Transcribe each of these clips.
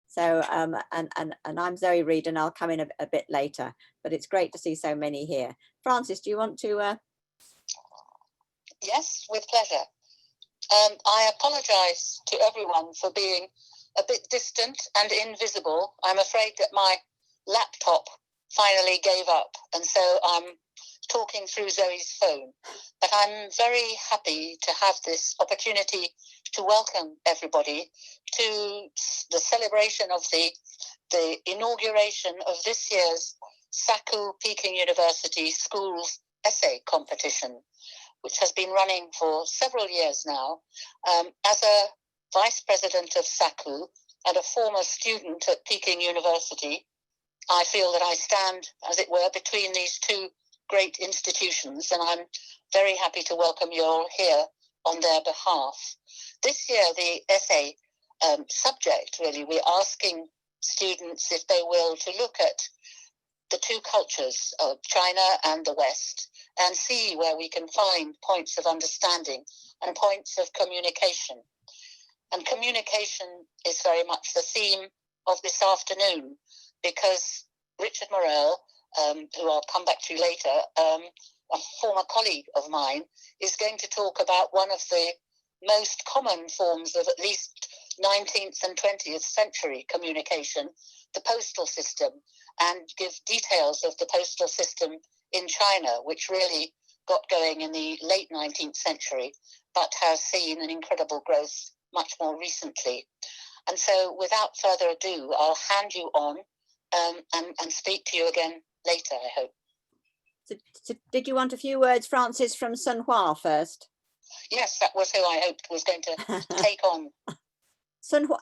So, and I'm Zoe Reed, and I'll come in a bit later, but it's great to see so many here. Francis, do you want to? Yes, with pleasure. I apologise to everyone for being a bit distant and invisible. I'm afraid that my laptop finally gave up, and so I'm talking through Zoe's phone. But I'm very happy to have this opportunity to welcome everybody to the celebration of the inauguration of this year's SACU Peking University Schools Essay Competition, which has been running for several years now. As a vice president of SACU and a former student at Peking University, I feel that I stand, as it were, between these two great institutions, and I'm very happy to welcome you all here on their behalf. This year, the essay subject, really, we're asking students, if they will, to look at the two cultures of China and the West and see where we can find points of understanding and points of communication. And communication is very much the theme of this afternoon, because Richard Morel, who I'll come back to later, a former colleague of mine, is going to talk about one of the most common forms of at least 19th and 20th century communication, the postal system, and give details of the postal system in China, which really got going in the late 19th century, but has seen an incredible growth much more recently. And so without further ado, I'll hand you on and speak to you again later, I hope. So did you want a few words, Francis, from Sun Hua first? Yes, that was who I hoped was going to take on. Sun Hua,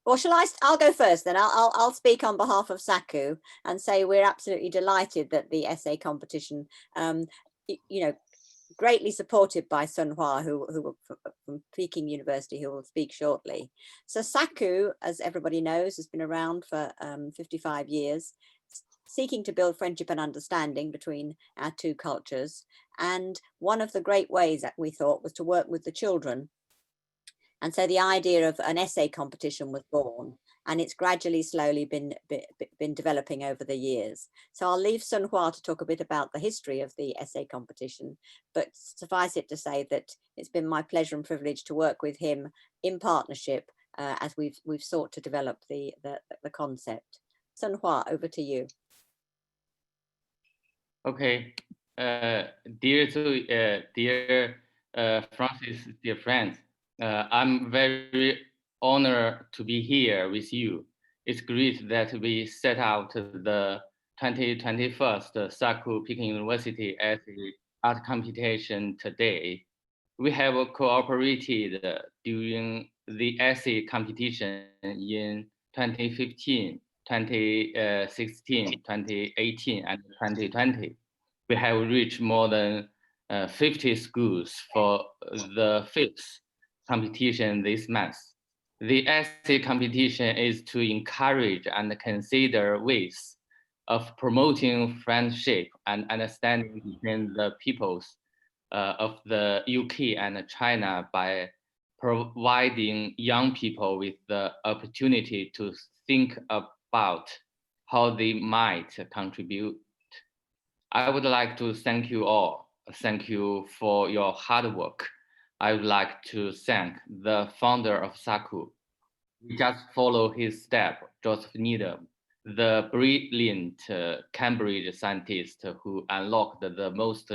or shall I'll go first then. I'll speak on behalf of SACU and say we're absolutely delighted that the essay competition, greatly supported by Sun Hua, who from Peking University, who will speak shortly. So SACU, as everybody knows, has been around for 55 years, seeking to build friendship and understanding between our two cultures. And one of the great ways that we thought was to work with the children. And so the idea of an essay competition was born, and it's gradually, slowly been developing over the years. So I'll leave Sun Hua to talk a bit about the history of the essay competition, but suffice it to say that it's been my pleasure and privilege to work with him in partnership as we've sought to develop the concept. Sun Hua, over to you. Okay, dear Francis, dear friends, I'm very honored to be here with you. It's great that we set out the 2021 SACU Peking University Essay Art Competition today. We have cooperated during the essay competition in 2015, 2016, 2018, and 2020. We have reached more than 50 schools for the fifth competition this month. The essay competition is to encourage and consider ways of promoting friendship and understanding between the peoples of the UK and China by providing young people with the opportunity to think about how they might contribute. I would like to thank you all. Thank you for your hard work. I would like to thank the founder of SACU. We just follow his step, Joseph Needham, the brilliant Cambridge scientist who unlocked the most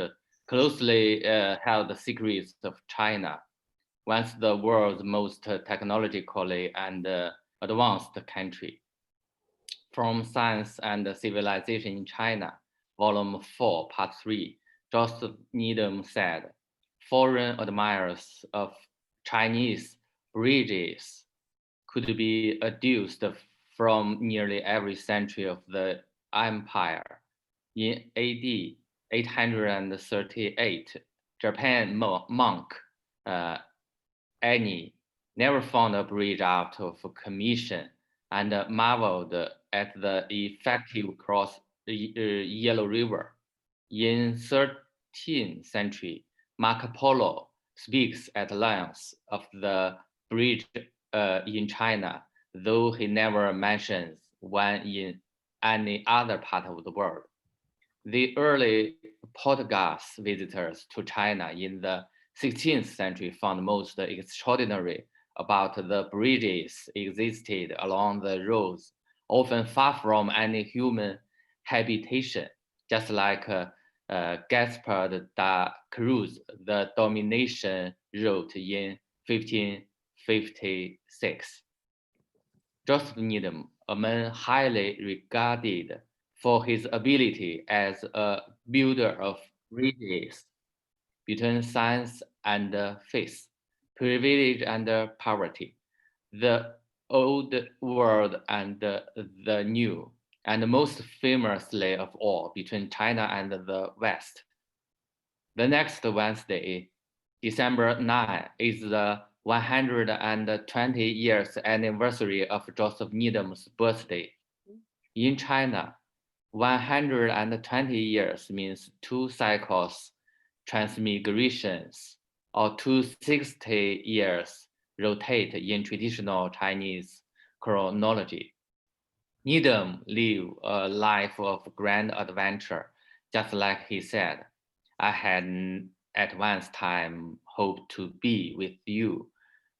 closely held secrets of China, once the world's most technologically and advanced country. From Science and Civilization in China, Volume 4, Part 3, Joseph Needham said, foreign admirers of Chinese bridges could be adduced from nearly every century of the empire. In AD 838, Japan monk Annie never found a bridge out of commission and marveled at the effective cross the Yellow River. In 13th century, Marco Polo speaks at length of the bridge in China, though he never mentions one in any other part of the world. The early Portuguese visitors to China in the 16th century found most extraordinary about the bridges existed along the roads, often far from any human habitation, just like Gaspar da Cruz, the domination wrote in 1556. Joseph Needham, a man highly regarded for his ability as a builder of bridges between science and faith, privilege and poverty, the old world and the new, and most famously of all, between China and the West. The next Wednesday, December 9, is the 120 years anniversary of Joseph Needham's birthday. In China, 120 years means 2 cycles, transmigrations, or 260 years rotate in traditional Chinese chronology. Needham lived a life of grand adventure, just like he said. I had at one time hoped to be with you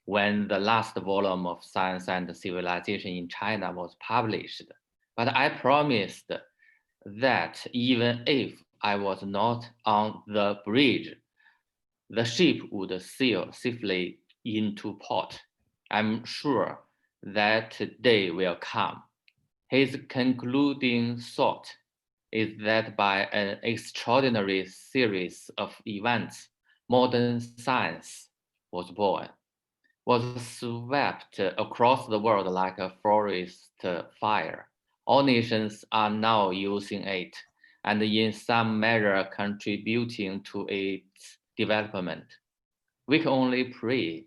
when the last volume of Science and Civilization in China was published. But I promised that even if I was not on the bridge, the ship would sail safely into port. I'm sure that day will come. His concluding thought is that by an extraordinary series of events, modern science was born, was swept across the world like a forest fire. All nations are now using it, and in some measure contributing to its development. We can only pray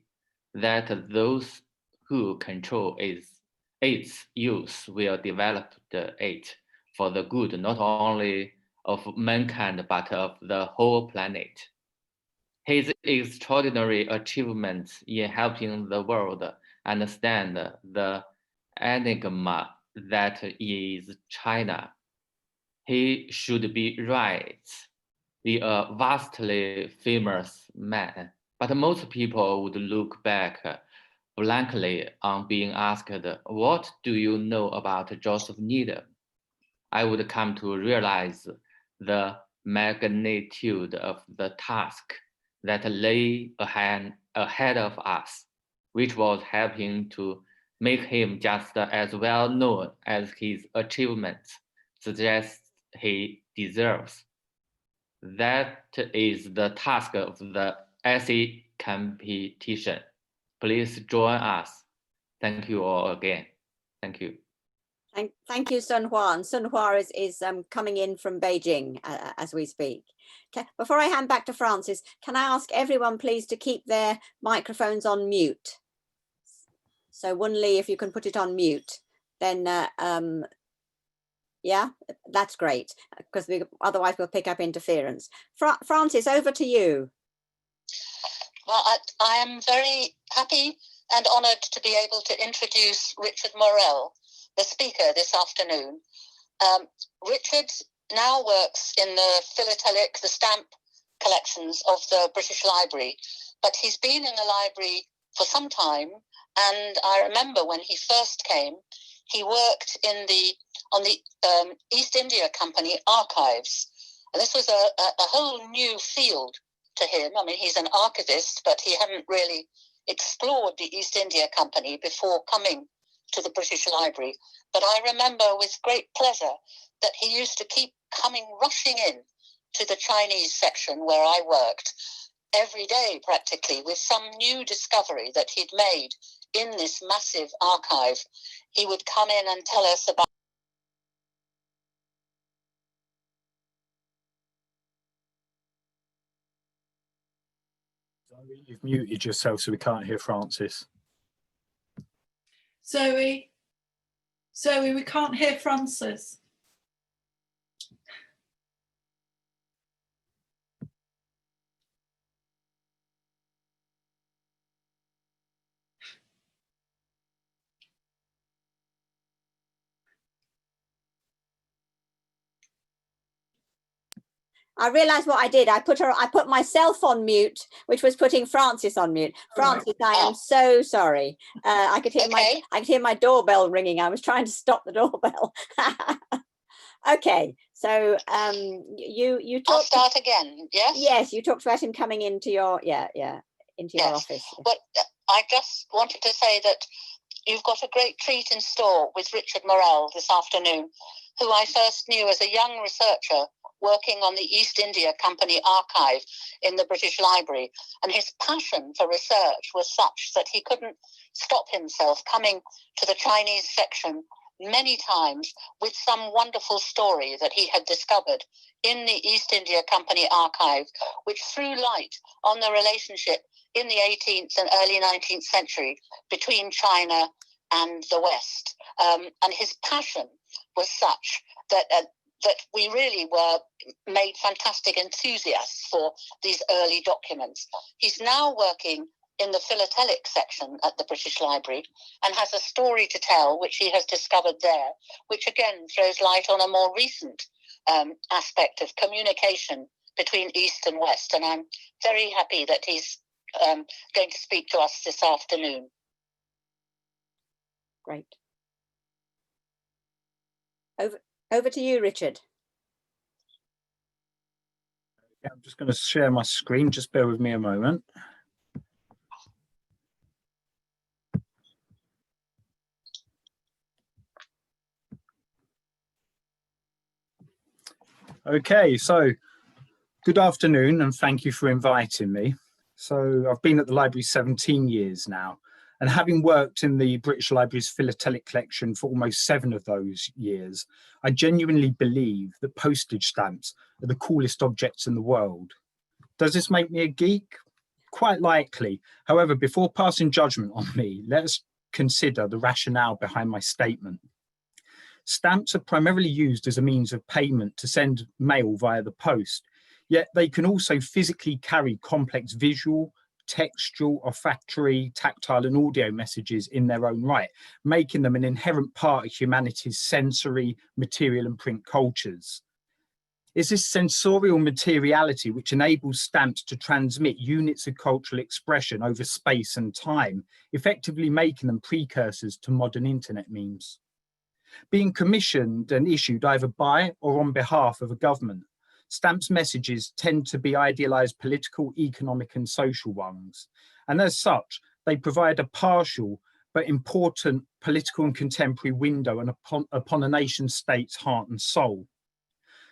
that those who control its use will develop it for the good not only of mankind but of the whole planet. His extraordinary achievements in helping the world understand the enigma that is China. He should be right, be a vastly famous man, but most people would look back blankly on being asked, "What do you know about Joseph Needham?" I would come to realize the magnitude of the task that lay ahead of us, which was helping to make him just as well known as his achievements suggest he deserves. That is the task of the essay competition. Please join us. Thank you all again. Thank you. Thank you, Sun Hua. And Sun Hua is coming in from Beijing as we speak. Okay. Before I hand back to Francis, can I ask everyone please to keep their microphones on mute? So Wunli, if you can put it on mute, then yeah, that's great, because otherwise we'll pick up interference. Francis, over to you. Well, I am very happy and honoured to be able to introduce Richard Morel, the speaker this afternoon. Richard now works in the philatelic, the stamp collections of the British Library, but he's been in the library for some time. And I remember when he first came, he worked on the East India Company archives. And this was a whole new field to him. I mean, he's an archivist, but he hadn't really explored the East India Company before coming to the British Library. But I remember with great pleasure that he used to keep coming rushing in to the Chinese section where I worked every day practically with some new discovery that he'd made in this massive archive. He would come in and tell us about You've muted yourself so we can't hear Francis. Zoe, we can't hear Francis. I realised what I did. I put myself on mute, which was putting Francis on mute. Francis, I am so sorry. I could hear my doorbell ringing. I was trying to stop the doorbell. Okay, so you talked. I'll start again. Yes. Yes, you talked about him coming into your into your office. But I just wanted to say that you've got a great treat in store with Richard Morel this afternoon, who I first knew as a young researcher working on the East India Company archive in the British Library. And his passion for research was such that he couldn't stop himself coming to the Chinese section many times with some wonderful story that he had discovered in the East India Company archive, which threw light on the relationship in the 18th and early 19th century between China and the West. And his passion was such that we really were made fantastic enthusiasts for these early documents. He's now working in the Philately section at the British Library and has a story to tell, which he has discovered there, which again throws light on a more recent aspect of communication between East and West. And I'm very happy that he's going to speak to us this afternoon. Great. Over to you, Richard. Yeah, I'm just going to share my screen. Just bear with me a moment. Okay, so good afternoon and thank you for inviting me. So I've been at the library 17 years now, and having worked in the British Library's philatelic collection for almost 7 of those years, I genuinely believe that postage stamps are the coolest objects in the world. Does this make me a geek? Quite likely. However, before passing judgment on me, let us consider the rationale behind my statement. Stamps are primarily used as a means of payment to send mail via the post, yet they can also physically carry complex visual, textual, olfactory, tactile and audio messages in their own right, making them an inherent part of humanity's sensory, material and print cultures. It's this sensorial materiality which enables stamps to transmit units of cultural expression over space and time, effectively making them precursors to modern internet memes. Being commissioned and issued either by or on behalf of a government, stamps messages tend to be idealized political, economic and social ones. And as such, they provide a partial but important political and contemporary window upon a nation state's heart and soul.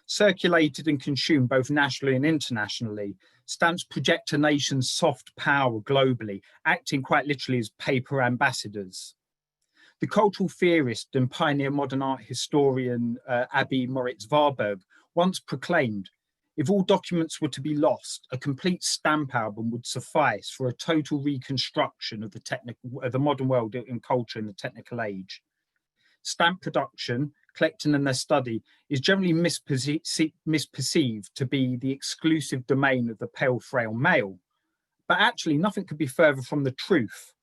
Circulated and consumed both nationally and internationally, stamps project a nation's soft power globally, acting quite literally as paper ambassadors. The cultural theorist and pioneer modern art historian Abby Moritz-Warburg once proclaimed, if all documents were to be lost, a complete stamp album would suffice for a total reconstruction of the modern world in culture in the technical age. Stamp production, collecting and their study is generally misperceived to be the exclusive domain of the pale, frail male. But actually, nothing could be further from the truth.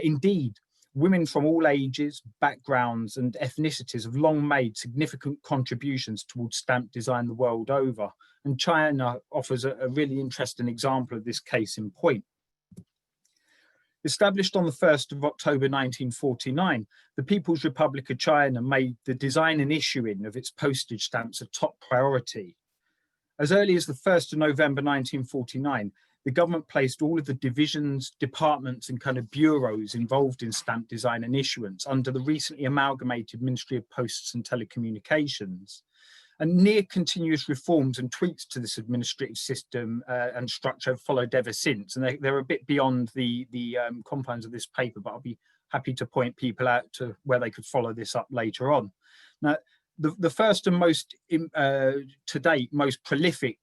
Indeed, women from all ages, backgrounds and ethnicities have long made significant contributions towards stamp design the world over. And China offers a really interesting example of this case in point. Established on the 1st of October 1949, the People's Republic of China made the design and issuing of its postage stamps a top priority. As early as the 1st of November 1949, the government placed all of the divisions, departments and kind of bureaus involved in stamp design and issuance under the recently amalgamated Ministry of Posts and Telecommunications. And near continuous reforms and tweaks to this administrative system and structure have followed ever since. And they're a bit beyond the confines of this paper, but I'll be happy to point people out to where they could follow this up later on. Now, the first and most, to date, most prolific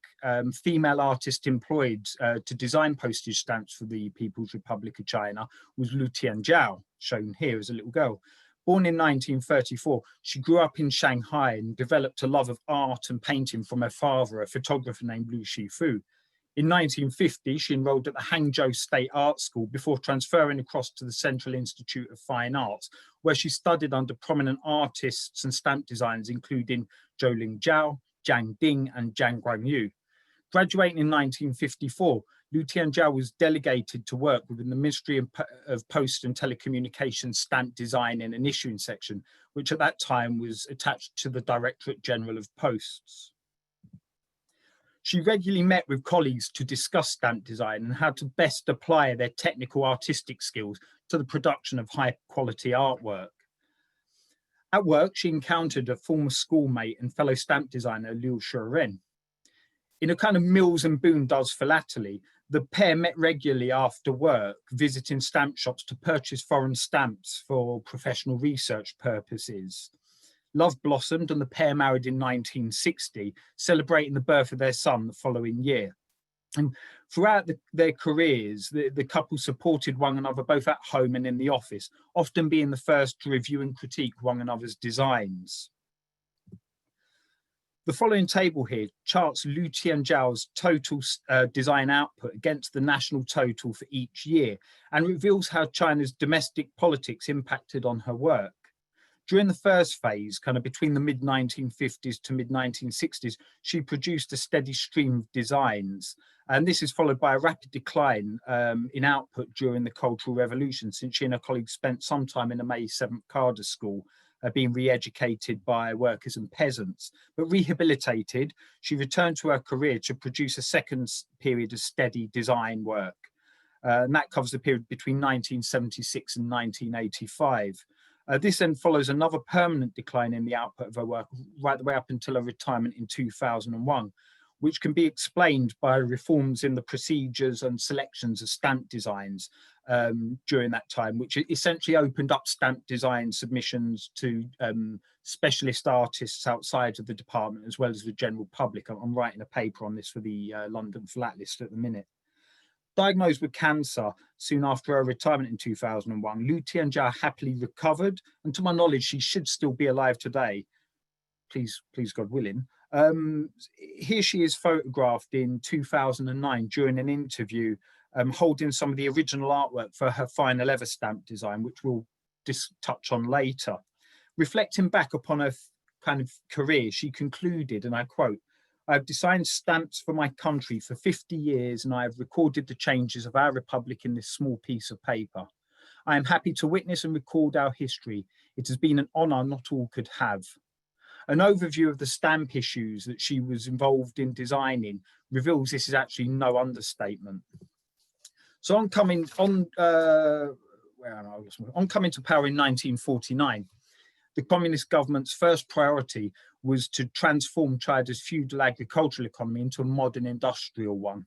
female artist employed to design postage stamps for the People's Republic of China was Lu Tianjiao, shown here as a little girl. Born in 1934, she grew up in Shanghai and developed a love of art and painting from her father, a photographer named Lu Shifu. In 1950, she enrolled at the Hangzhou State Art School before transferring across to the Central Institute of Fine Arts, where she studied under prominent artists and stamp designers, including Zhou Lingjiao, Jiang Ding, and Jiang Guangyu. Graduating in 1954, Liu Tianjiao was delegated to work within the Ministry of Post and Telecommunications Stamp Designing and Issuing section, which at that time was attached to the Directorate General of Posts. She regularly met with colleagues to discuss stamp design and how to best apply their technical artistic skills to the production of high quality artwork. At work, she encountered a former schoolmate and fellow stamp designer, Liu Shiren. In a kind of Mills and Boon does Philately, the pair met regularly after work, visiting stamp shops to purchase foreign stamps for professional research purposes. Love blossomed and the pair married in 1960, celebrating the birth of their son the following year. And throughout their careers, the couple supported one another both at home and in the office, often being the first to review and critique one another's designs. The following table here charts Liu Tianjiao's total design output against the national total for each year and reveals how China's domestic politics impacted on her work. During the first phase, kind of between the mid-1950s to mid-1960s, she produced a steady stream of designs. And this is followed by a rapid decline in output during the Cultural Revolution, since she and her colleagues spent some time in a May 7th cadre school, being re-educated by workers and peasants. But rehabilitated, she returned to her career to produce a second period of steady design work. And that covers the period between 1976 and 1985. This then follows another permanent decline in the output of her work right the way up until her retirement in 2001, which can be explained by reforms in the procedures and selections of stamp designs during that time, which essentially opened up stamp design submissions to specialist artists outside of the department, as well as the general public. I'm writing a paper on this for the London Philately at the minute. Diagnosed with cancer soon after her retirement in 2001, Liu Tianjiao happily recovered, and to my knowledge, she should still be alive today, please God willing. Here she is photographed in 2009 during an interview, holding some of the original artwork for her final ever stamp design, which we'll touch on later. Reflecting back upon her kind of career, she concluded, and I quote, "I have designed stamps for my country for 50 years and I have recorded the changes of our republic in this small piece of paper. I am happy to witness and record our history. It has been an honour not all could have." An overview of the stamp issues that she was involved in designing reveals this is actually no understatement. So on coming to power in 1949, the communist government's first priority was to transform China's feudal agricultural economy into a modern industrial one.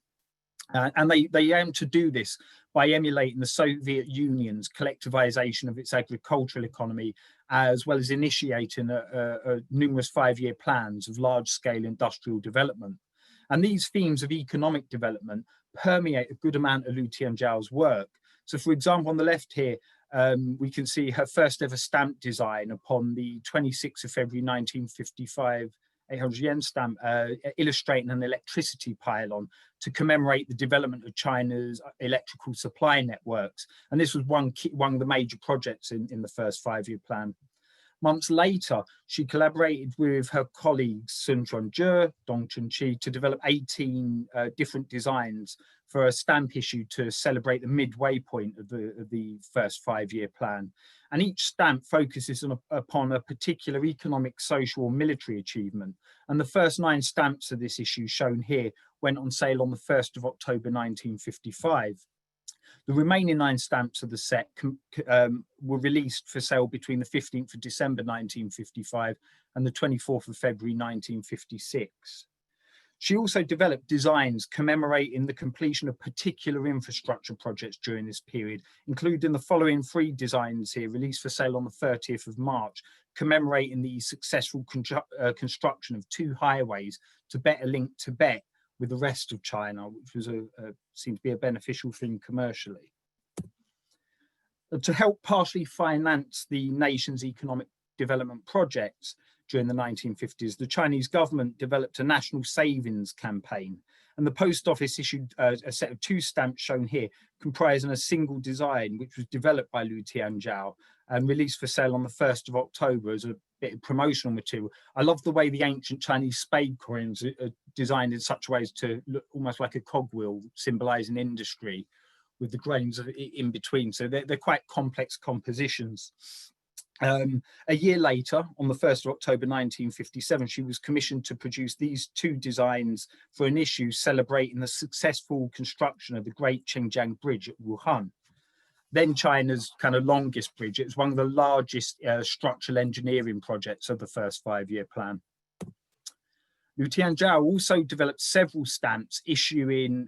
And they aimed to do this by emulating the Soviet Union's collectivization of its agricultural economy, as well as initiating numerous 5-year plans of large-scale industrial development. And these themes of economic development permeate a good amount of Liu Tianjiao's work. So for example, on the left here, we can see her first ever stamp design upon the 26th of February 1955 800 yen stamp, illustrating an electricity pylon to commemorate the development of China's electrical supply networks. And this was one of the major projects in the first 5-year plan. Months later, she collaborated with her colleagues Sun Chuanzhe, Dong Chunqi to develop 18 different designs for a stamp issue to celebrate the midway point of the first 5-year plan. And each stamp focuses upon a particular economic, social, or military achievement. And the first 9 stamps of this issue shown here went on sale on the 1st of October 1955. The remaining 9 stamps of the set were released for sale between the 15th of December 1955 and the 24th of February 1956. She also developed designs commemorating the completion of particular infrastructure projects during this period, including the following 3 designs here, released for sale on the 30th of March, commemorating the successful construction of 2 highways to better link Tibet with the rest of China, which was seemed to be a beneficial thing commercially. To help partially finance the nation's economic development projects during the 1950s, the Chinese government developed a national savings campaign, and the post office issued a set of 2 stamps shown here, comprising a single design, which was developed by Liu Tianjiao and released for sale on the 1st of October as a bit of promotional material. I love the way the ancient Chinese spade coins are designed in such ways to look almost like a cogwheel, symbolizing industry, with the grains in between. So they're quite complex compositions. A year later, on the 1st of October 1957, she was commissioned to produce these two designs for an issue celebrating the successful construction of the Great Tianjiao Bridge at Wuhan, then China's kind of longest bridge. It was one of the largest structural engineering projects of the first 5-year plan. Liu Tianjiao also developed several stamps issuing,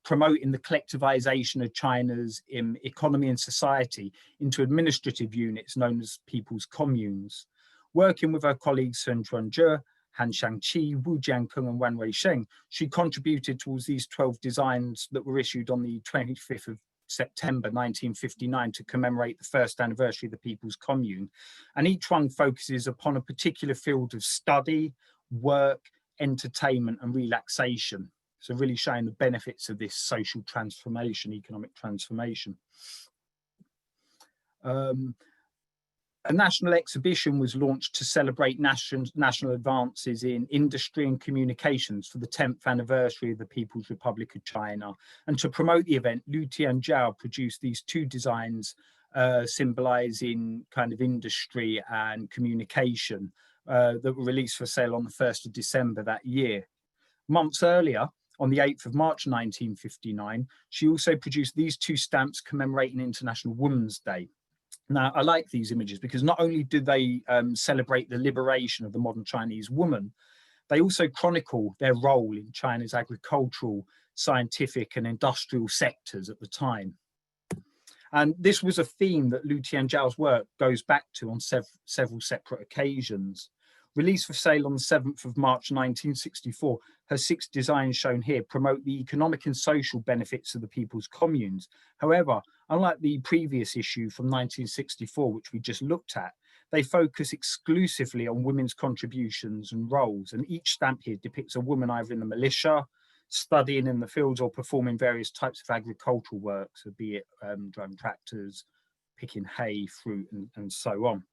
promoting the collectivization of China's economy and society into administrative units known as people's communes. Working with her colleagues Sun Chuanzhe, Han Shangqi, Wu Jiankeng, and Wan Weisheng, she contributed towards these 12 designs that were issued on the 25th of September 1959 to commemorate the first anniversary of the People's Commune. And each one focuses upon a particular field of study, work, entertainment, and relaxation. So really showing the benefits of this social transformation, economic transformation. A national exhibition was launched to celebrate national advances in industry and communications for the 10th anniversary of the People's Republic of China. And to promote the event, Liu Tianjiao produced these two designs symbolizing kind of industry and communication that were released for sale on the 1st of December that year. Months earlier, on the 8th of March 1959, she also produced these two stamps commemorating International Women's Day. Now, I like these images because not only do they celebrate the liberation of the modern Chinese woman, they also chronicle their role in China's agricultural, scientific, and industrial sectors at the time. And this was a theme that Liu Tianjiao's work goes back to on several separate occasions. Released for sale on the 7th of March 1964, her 6 designs shown here promote the economic and social benefits of the people's communes. However, unlike the previous issue from 1964, which we just looked at, they focus exclusively on women's contributions and roles, and each stamp here depicts a woman either in the militia, studying in the fields, or performing various types of agricultural work, so be it driving tractors, picking hay, fruit, and so on.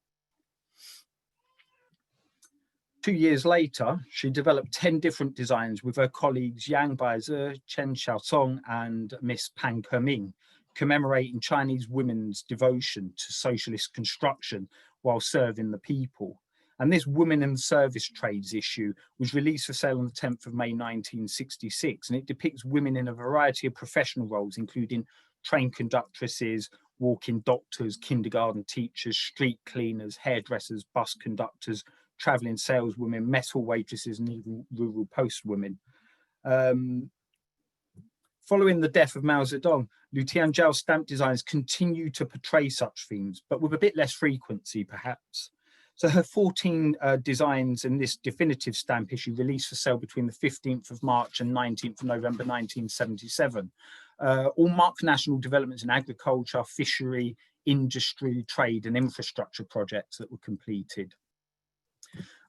2 years later, she developed 10 different designs with her colleagues Yang Baize, Chen Xiaosong, and Miss Pan Keming, commemorating Chinese women's devotion to socialist construction while serving the people. And this Women in the Service Trades issue was released for sale on the 10th of May 1966, and it depicts women in a variety of professional roles, including train conductresses, walk-in doctors, kindergarten teachers, street cleaners, hairdressers, bus conductors, travelling saleswomen, metal waitresses, and even rural postwomen. Following the death of Mao Zedong, Liu Tianjiao's stamp designs continue to portray such themes, but with a bit less frequency, perhaps. So her 14 designs in this definitive stamp issue released for sale between the 15th of March and 19th of November 1977, all mark national developments in agriculture, fishery, industry, trade, and infrastructure projects that were completed.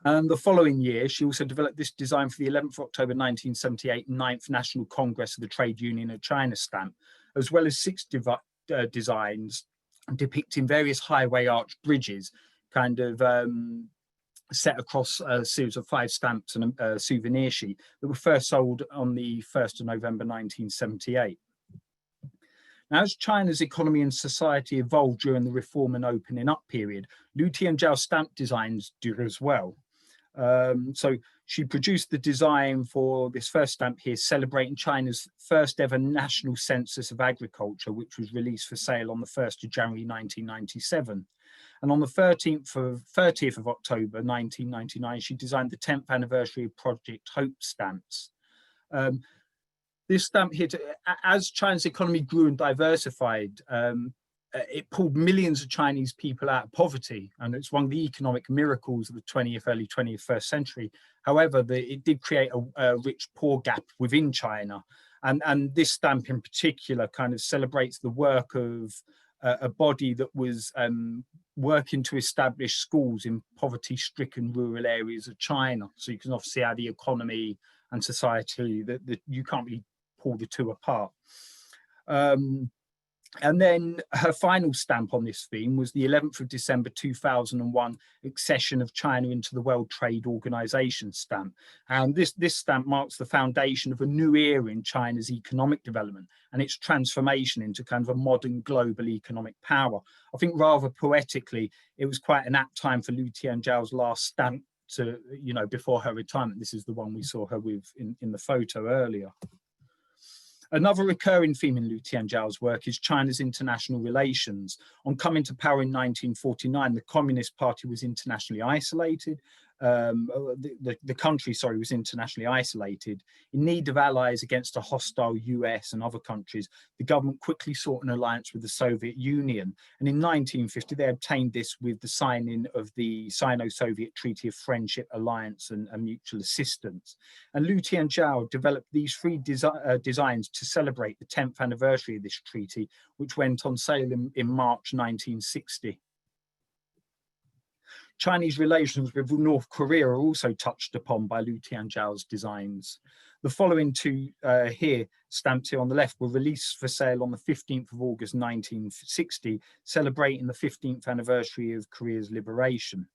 The following year, she also developed this design for the 11th of October 1978 9th National Congress of the Trade Union of China stamp, as well as 6 designs depicting various highway arch bridges, kind of set across a series of 5 stamps and a souvenir sheet that were first sold on the 1st of November 1978. Now, as China's economy and society evolved during the reform and opening up period, Liu Tianjiao's stamp designs do as well. So she produced the design for this first stamp here, celebrating China's first ever national census of agriculture, which was released for sale on the 1st of January 1997. And on the 30th of October 1999, she designed the 10th anniversary of Project Hope stamps. This stamp here, as China's economy grew and diversified, it pulled millions of Chinese people out of poverty, and it's one of the economic miracles of the early 21st century. However, it did create a rich poor gap within China, and this stamp in particular kind of celebrates the work of a body that was working to establish schools in poverty-stricken rural areas of China. So you can obviously see how the economy and society, that you can't really pull the two apart. And then her final stamp on this theme was the 11th of December 2001 accession of China into the World Trade Organization stamp. And this stamp marks the foundation of a new era in China's economic development and its transformation into kind of a modern global economic power. I think rather poetically, it was quite an apt time for Liu Tianjiao's last stamp to, you know, before her retirement. This is the one we saw her with in the photo earlier. Another recurring theme in Liu Tianjiao's work is China's international relations. On coming to power in 1949, the Communist Party was internationally isolated. The country, sorry, was internationally isolated. In need of allies against a hostile US and other countries, the government quickly sought an alliance with the Soviet Union. And in 1950, they obtained this with the signing of the Sino-Soviet Treaty of Friendship, Alliance and Mutual Assistance. And Liu Tianjiao developed these three designs to celebrate the 10th anniversary of this treaty, which went on sale in March 1960. Chinese relations with North Korea are also touched upon by Liu Tianjiao's designs. The following two here, stamped here on the left, were released for sale on the 15th of August 1960, celebrating the 15th anniversary of Korea's liberation.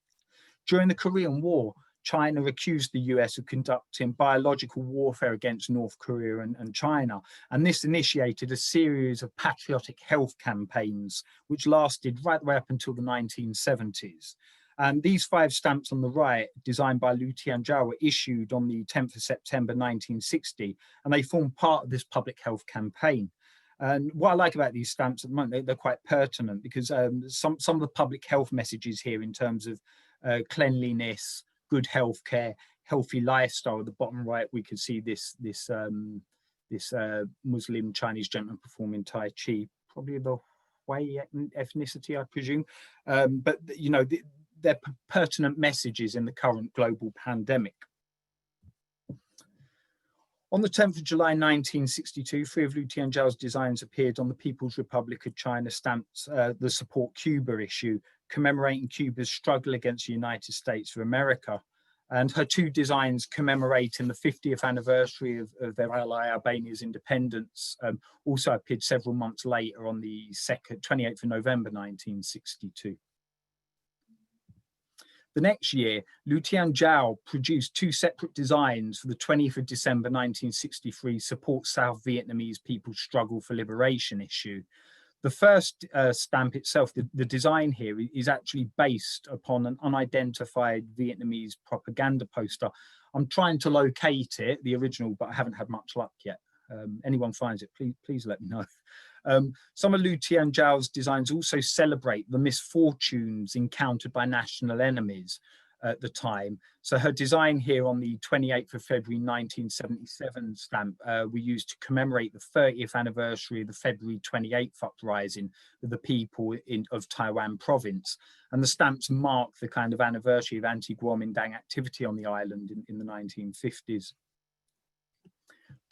During the Korean War, China accused the US of conducting biological warfare against North Korea and China, and this initiated a series of patriotic health campaigns, which lasted right the way up until the 1970s. And these 5 stamps on the right, designed by Liu Tianjiao, were issued on the 10th of September 1960, and they form part of this public health campaign. And what I like about these stamps at the moment, they're quite pertinent, because some of the public health messages here in terms of cleanliness, good healthcare, healthy lifestyle. At the bottom right, we can see this Muslim Chinese gentleman performing Tai Chi, probably the Hui ethnicity, I presume. But you know, they're pertinent messages in the current global pandemic. On the 10th of July 1962, 3 of Liu Tianjiao's designs appeared on the People's Republic of China stamps, the Support Cuba issue, commemorating Cuba's struggle against the United States of America. And her 2 designs commemorating the 50th anniversary of their ally Albania's independence also appeared several months later on the 28th of November 1962. The next year, Liu Tianjiao produced 2 separate designs for the 20th of December 1963 Support South Vietnamese People's Struggle for Liberation issue. The first stamp itself, the design here, is actually based upon an unidentified Vietnamese propaganda poster. I'm trying to locate it, the original, but I haven't had much luck yet. Anyone finds it, please let me know. Some of Liu Tianjiao's designs also celebrate the misfortunes encountered by national enemies at the time. So her design here on the 28th of February 1977 stamp we used to commemorate the 30th anniversary of the February 28th uprising of the people of Taiwan province. And the stamps mark the kind of anniversary of anti-Kuomintang activity on the island in the 1950s.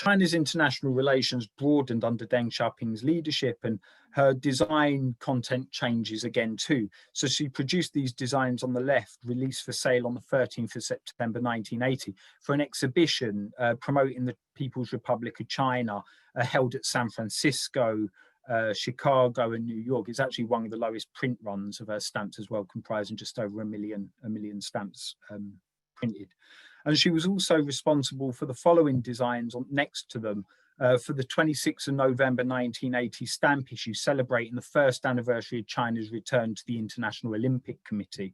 China's international relations broadened under Deng Xiaoping's leadership, and her design content changes again too. So she produced these designs on the left, released for sale on the 13th of September 1980 for an exhibition promoting the People's Republic of China held at San Francisco, Chicago and New York. It's actually one of the lowest print runs of her stamps as well, comprising just over a million stamps printed. And she was also responsible for the following designs next to them for the 26th of November 1980 stamp issue, celebrating the 1st anniversary of China's return to the International Olympic Committee.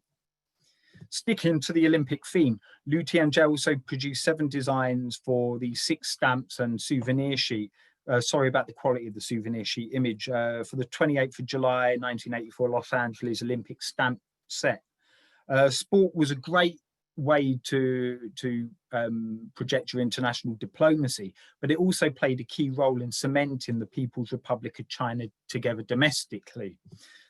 Sticking to the Olympic theme, Liu Tianjiao also produced 7 designs for the 6 stamps and souvenir sheet. Sorry about the quality of the souvenir sheet image. For the 28th of July 1984 Los Angeles Olympic stamp set. Sport was a great way to project your international diplomacy, but it also played a key role in cementing the People's Republic of China together domestically.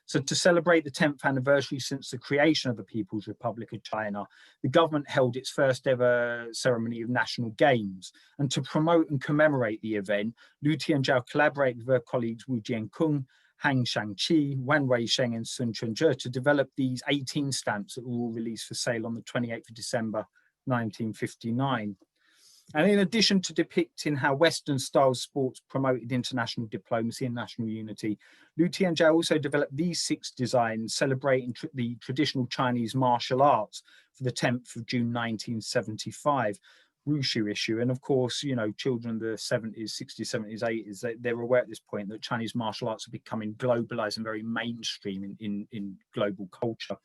So to celebrate the 10th anniversary since the creation of the People's Republic of China, the government held its first ever ceremony of national games. And to promote and commemorate the event, Liu Tianjiao collaborated with her colleagues Wu Jiankun, Hang Shangqi, Wan Weisheng and Sun Chunzhe to develop these 18 stamps that were all released for sale on the 28th of December 1959. And in addition to depicting how Western style sports promoted international diplomacy and national unity, Liu Tianjiao also developed these 6 designs celebrating the traditional Chinese martial arts for the 10th of June 1975 Wushu issue. And of course, you know, children of the 70s, 60s, 70s, 80s, they're aware at this point that Chinese martial arts are becoming globalized and very mainstream in global culture.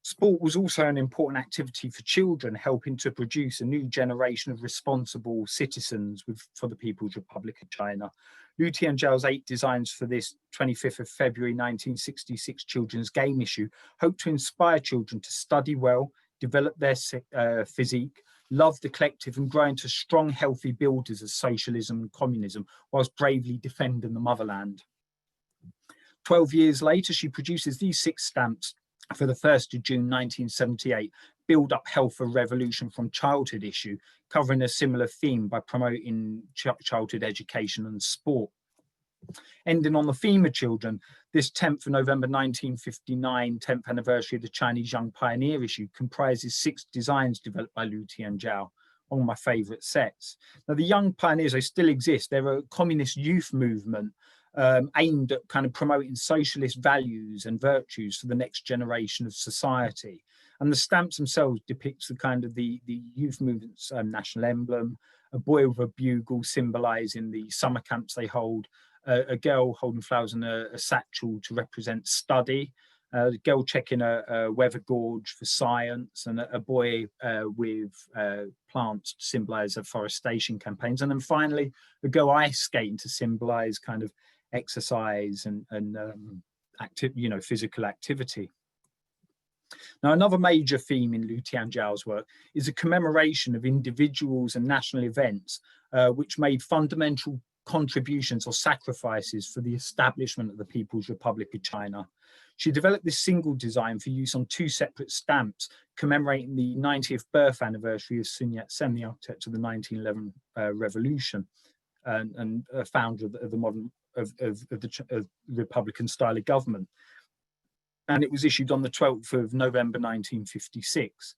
Sport was also an important activity for children, helping to produce a new generation of responsible citizens for the People's Republic of China. Liu Tianjiao's 8 designs for this 25th of February 1966 children's game issue hope to inspire children to study well, develop their physique, love the collective and grow into strong, healthy builders of socialism and communism, whilst bravely defending the motherland. 12 years later, she produces these 6 stamps for the 1st of June 1978, Build Up Health for Revolution from Childhood issue, covering a similar theme by promoting childhood education and sport. Ending on the theme of children, this 10th of November 1959, 10th anniversary of the Chinese Young Pioneer issue comprises 6 designs developed by Liu Tianjiao, one of my favourite sets. Now, the Young Pioneers, they still exist. They're a communist youth movement aimed at kind of promoting socialist values and virtues for the next generation of society. And the stamps themselves depicts the kind of the youth movement's national emblem, a boy with a bugle symbolising the summer camps they hold, a girl holding flowers and a satchel to represent study, the girl checking a weather gauge for science, and a boy with plants to symbolise afforestation campaigns. And then finally, a girl ice skating to symbolise kind of exercise and physical activity. Now, another major theme in Liu Tianjiao's work is a commemoration of individuals and national events which made fundamental contributions or sacrifices for the establishment of the People's Republic of China. She developed this single design for use on 2 separate stamps commemorating the 90th birth anniversary of Sun Yat-sen, the architect of the 1911 revolution and founder of the modern of Republican style of government. And it was issued on the 12th of November 1956.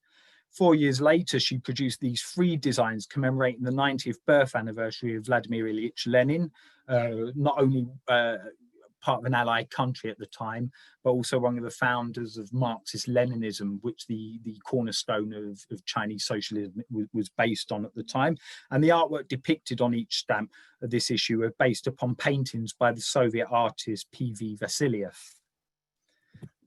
4 years later, she produced these 3 designs commemorating the 90th birth anniversary of Vladimir Ilyich Lenin, not only part of an allied country at the time, but also one of the founders of Marxist-Leninism, which the cornerstone of Chinese socialism was based on at the time. And the artwork depicted on each stamp of this issue are based upon paintings by the Soviet artist P.V. Vasilyev.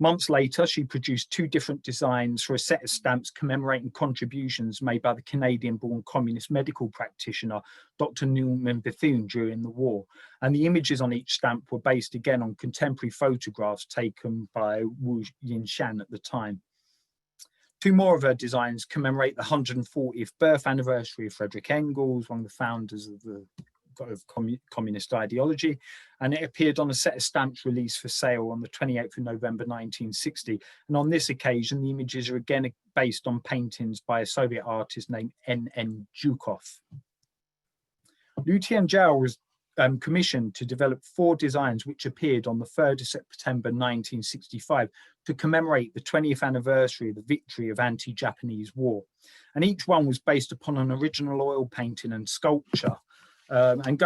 Months later, she produced 2 different designs for a set of stamps commemorating contributions made by the Canadian-born communist medical practitioner, Dr. Newman Bethune, during the war. And the images on each stamp were based again on contemporary photographs taken by Wu Yinshan at the time. 2 more of her designs commemorate the 140th birth anniversary of Frederick Engels, one of the founders of communist ideology, and it appeared on a set of stamps released for sale on the 28th of November 1960. And on this occasion, the images are again based on paintings by a Soviet artist named N.N. Zhukov. Liu Tianjiao was commissioned to develop 4 designs which appeared on the 3rd of September 1965 to commemorate the 20th anniversary of the victory of anti-Japanese war. And each one was based upon an original oil painting and sculpture. And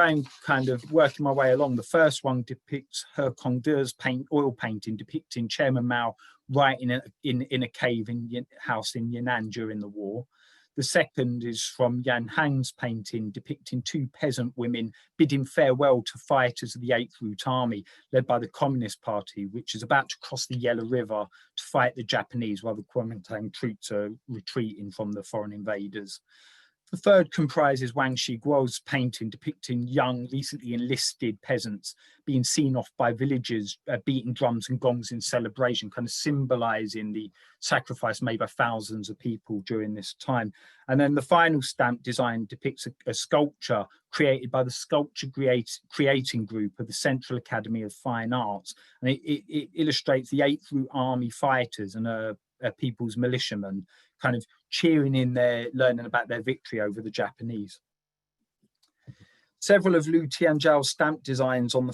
working my way along, the first one depicts He Kongde's oil painting depicting Chairman Mao writing in a cave house in Yan'an during the war. The second is from Yan Hang's painting depicting 2 peasant women bidding farewell to fighters of the 8th Route Army led by the Communist Party, which is about to cross the Yellow River to fight the Japanese while the Kuomintang troops are retreating from the foreign invaders. The third comprises Wang Shiguo's painting depicting young, recently enlisted peasants being seen off by villagers beating drums and gongs in celebration, kind of symbolizing the sacrifice made by thousands of people during this time. And then the final stamp design depicts a sculpture created by the sculpture creating group of the Central Academy of Fine Arts. And it illustrates the 8th Route Army fighters and a people's militiamen kind of cheering in learning about their victory over the Japanese. Several of Liu Tianjiao's stamp designs on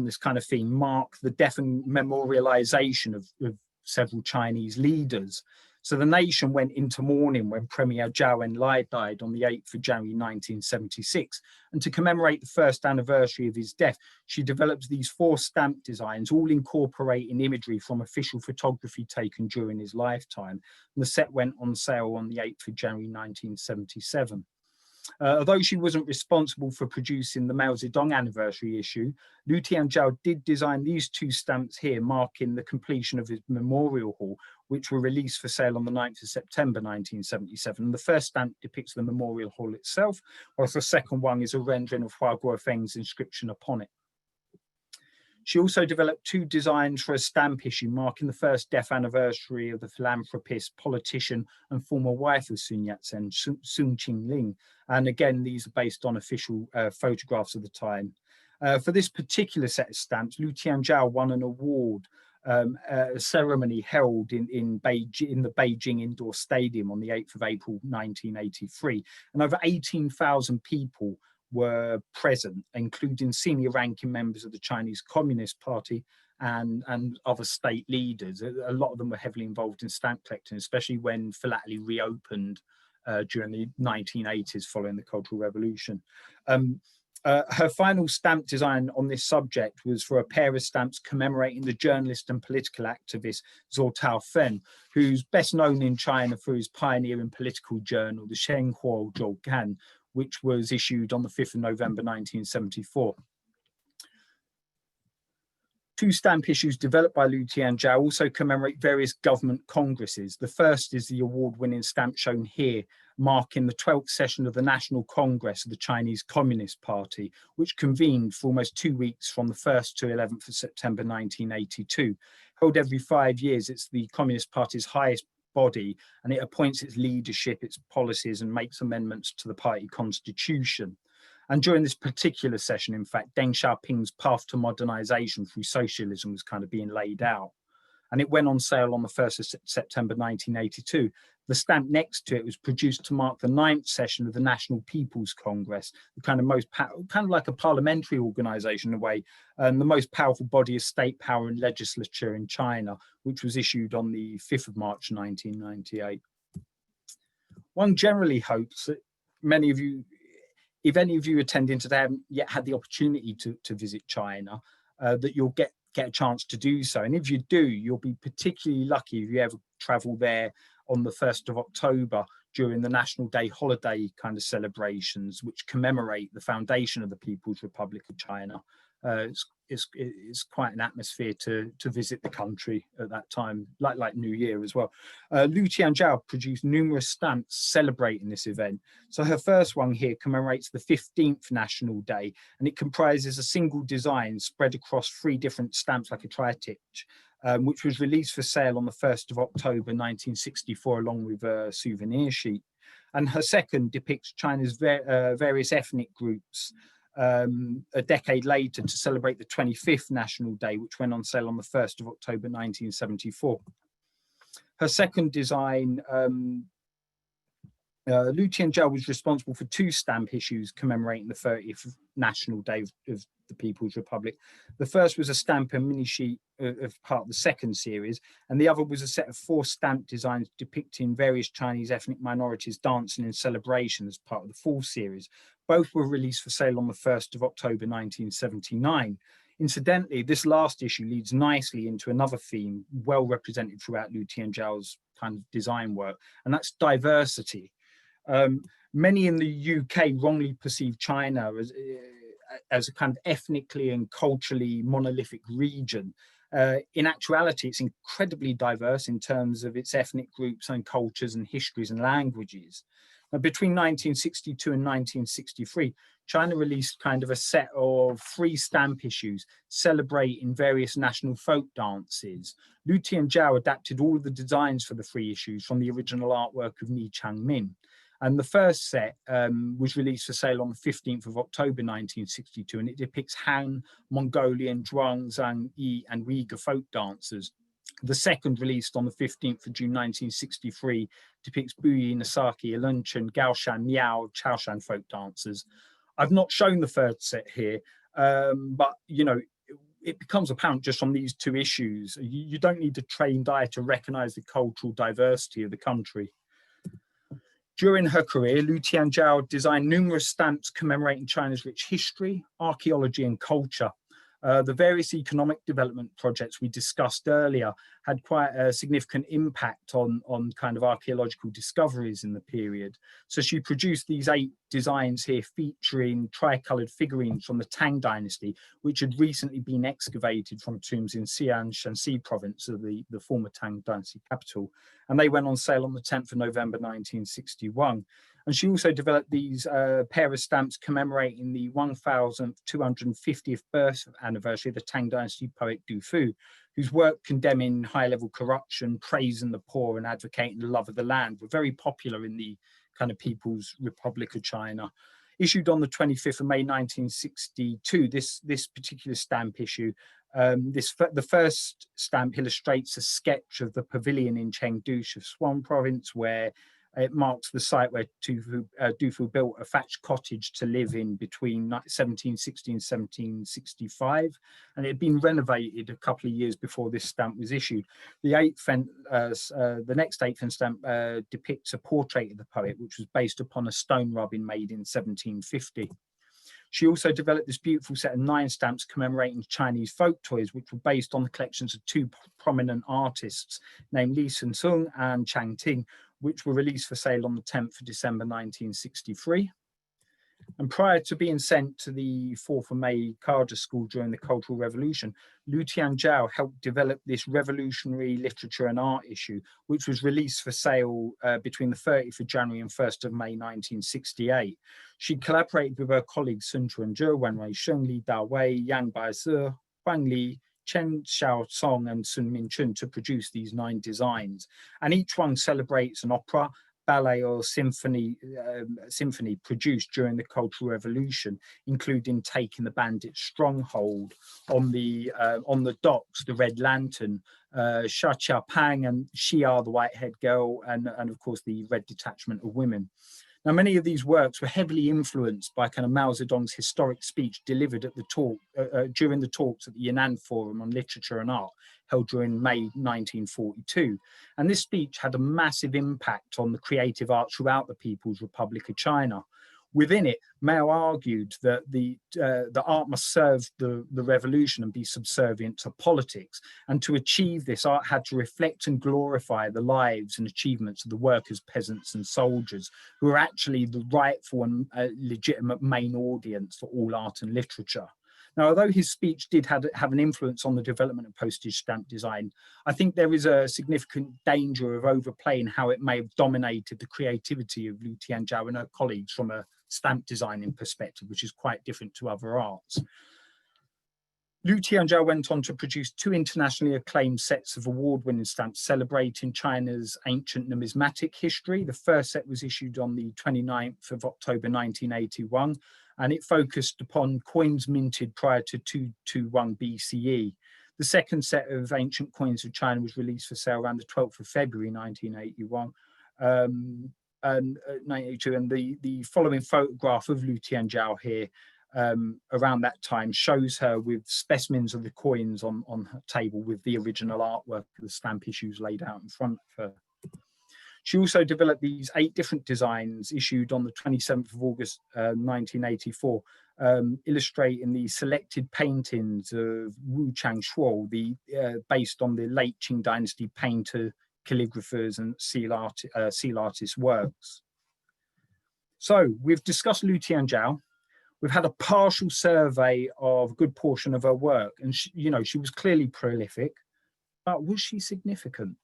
this kind of theme mark the death and memorialization of several Chinese leaders. So the nation went into mourning when Premier Zhou Enlai died on the 8th of January 1976. And to commemorate the first anniversary of his death, she developed these 4 stamp designs, all incorporating imagery from official photography taken during his lifetime. And the set went on sale on the 8th of January 1977. Although she wasn't responsible for producing the Mao Zedong anniversary issue, Liu Tianjiao did design these 2 stamps here, marking the completion of his memorial hall, which were released for sale on the 9th of September 1977. And the first stamp depicts the memorial hall itself, whilst the second one is a rendering of Hua Guofeng's inscription upon it. She also developed 2 designs for a stamp issue marking the first death anniversary of the philanthropist, politician, and former wife of Sun Yat-sen, Sun Qingling. And again, these are based on official photographs of the time. For this particular set of stamps, Liu Tianjiao won an award, a ceremony held in the Beijing Indoor Stadium on the 8th of April 1983. And over 18,000 people were present, including senior ranking members of the Chinese Communist Party and other state leaders. A lot of them were heavily involved in stamp collecting, especially when Philately reopened during the 1980s following the Cultural Revolution. Her final stamp design on this subject was for a pair of stamps commemorating the journalist and political activist Zhou Taofen, who's best known in China for his pioneering political journal, the Shenhuo Zhougan, which was issued on the 5th of November 1974. 2 stamp issues developed by Liu Tianjiao also commemorate various government congresses. The first is the award-winning stamp shown here, marking the 12th session of the National Congress of the Chinese Communist Party, which convened for almost 2 weeks from the 1st to 11th of September 1982. Held every 5 years, it's the Communist Party's highest body, and it appoints its leadership, its policies, and makes amendments to the party constitution. And during this particular session, in fact, Deng Xiaoping's path to modernization through socialism was kind of being laid out. And it went on sale on the 1st of September 1982. The stamp next to it was produced to mark the 9th session of the National People's Congress, the kind of like a parliamentary organization in a way, and the most powerful body of state power and legislature in China, which was issued on the 5th of March 1998. One generally hopes that many of you, if any of you attending today haven't yet had the opportunity to visit China, that you'll get a chance to do so. And if you do, you'll be particularly lucky if you ever travel there on the 1st of October during the National Day holiday kind of celebrations, which commemorate the foundation of the People's Republic of China. It's quite an atmosphere to visit the country at that time, like New Year as well. Liu Tianjiao produced numerous stamps celebrating this event. So her first one here commemorates the 15th National Day, and it comprises a single design spread across 3 different stamps like a triptych, which was released for sale on the 1st of October 1964 along with a souvenir sheet. And her second depicts China's various ethnic groups a decade later to celebrate the 25th National Day, which went on sale on the 1st of October 1974. Her second design, Liu Tianjiao was responsible for 2 stamp issues commemorating the 30th National Day of the People's Republic. The first was a stamp and mini sheet of part of the second series, and the other was a set of 4 stamp designs depicting various Chinese ethnic minorities dancing in celebration as part of the full series. Both were released for sale on the 1st of October 1979. Incidentally, this last issue leads nicely into another theme well represented throughout Liu Tianjiao's kind of design work, and that's diversity. Many in the UK wrongly perceive China as a kind of ethnically and culturally monolithic region. In actuality, it's incredibly diverse in terms of its ethnic groups and cultures and histories and languages. Between 1962 and 1963, China released kind of a set of 3 stamp issues celebrating various national folk dances. Liu Tianjiao adapted all of the designs for the 3 issues from the original artwork of Ni Changmin. And the first set was released for sale on the 15th of October 1962, and it depicts Han, Mongolian, Zhuangzhang, Yi, and Uyghur folk dancers. The second, released on the 15th of June 1963, depicts Buyi, Nasaki, Alunchen, Gaoshan, Miao, Chaoshan folk dancers. I've not shown the third set here, but you know, it becomes apparent just from these two issues. You don't need a trained eye to recognize the cultural diversity of the country. During her career, Lu Tianjiao designed numerous stamps commemorating China's rich history, archaeology and culture. The various economic development projects we discussed earlier had quite a significant impact on kind of archaeological discoveries in the period. So she produced these 8 designs here featuring tricolored figurines from the Tang dynasty, which had recently been excavated from tombs in Xi'an, Shanxi province of the former Tang dynasty capital. And they went on sale on the 10th of November 1961. And she also developed these pair of stamps commemorating the 1250th birth anniversary of the Tang Dynasty poet Du Fu, whose work condemning high-level corruption, praising the poor and advocating the love of the land were very popular in the kind of People's Republic of China. Issued on the 25th of May 1962, this particular stamp issue, the first stamp illustrates a sketch of the pavilion in Chengdu, Sichuan province, where it marks the site where Du Fu built a thatched cottage to live in between 1760 and 1765, and it had been renovated a couple of years before this stamp was issued. The next 8th stamp depicts a portrait of the poet, which was based upon a stone rubbing made in 1750. She also developed this beautiful set of 9 stamps commemorating Chinese folk toys, which were based on the collections of 2 prominent artists named Li Sun and Chang Ting, which were released for sale on the 10th of December 1963. And prior to being sent to the 4th of May Carter School during the Cultural Revolution, Lu Tianjiao helped develop this revolutionary literature and art issue, which was released for sale between the 30th of January and 1st of May 1968. She collaborated with her colleagues Sun Chuanzhe, Wen Weisheng, Li Dawei, Yang Baizi, Huang Li, Chen Xiaosong and Sun Minchun to produce these 9 designs. And each one celebrates an opera, ballet or symphony produced during the Cultural Revolution, including Taking the Bandit Stronghold, on the docks, the Red Lantern, Sha Chia Pang and Xia, the White-Haired Girl, and of course the Red Detachment of Women. Now, many of these works were heavily influenced by kind of Mao Zedong's historic speech delivered at the talk during the talks at the Yan'an Forum on Literature and Art, held during May 1942. And this speech had a massive impact on the creative arts throughout the People's Republic of China. Within it, Mao argued that the art must serve the revolution and be subservient to politics. And to achieve this, art had to reflect and glorify the lives and achievements of the workers, peasants and soldiers, who are actually the rightful and legitimate main audience for all art and literature. Now, although his speech did have an influence on the development of postage stamp design, I think there is a significant danger of overplaying how it may have dominated the creativity of Lu Tianjiao and her colleagues from a stamp designing perspective, which is quite different to other arts. Lu Tianjiao went on to produce 2 internationally acclaimed sets of award-winning stamps celebrating China's ancient numismatic history. The first set was issued on the 29th of October 1981, and it focused upon coins minted prior to 221 BCE. The second set of ancient coins of China was released for sale around the 12th of February 1981. And the following photograph of Lu Tianjiao here around that time shows her with specimens of the coins on her table with the original artwork of the stamp issues laid out in front of her. She also developed these 8 different designs issued on the 27th of August 1984, illustrating the selected paintings of Wu Changshuo, based on the late Qing dynasty painter, calligraphers and seal artists' works. So we've discussed Lu Tianjiao. We've had a partial survey of a good portion of her work, and she was clearly prolific, but was she significant?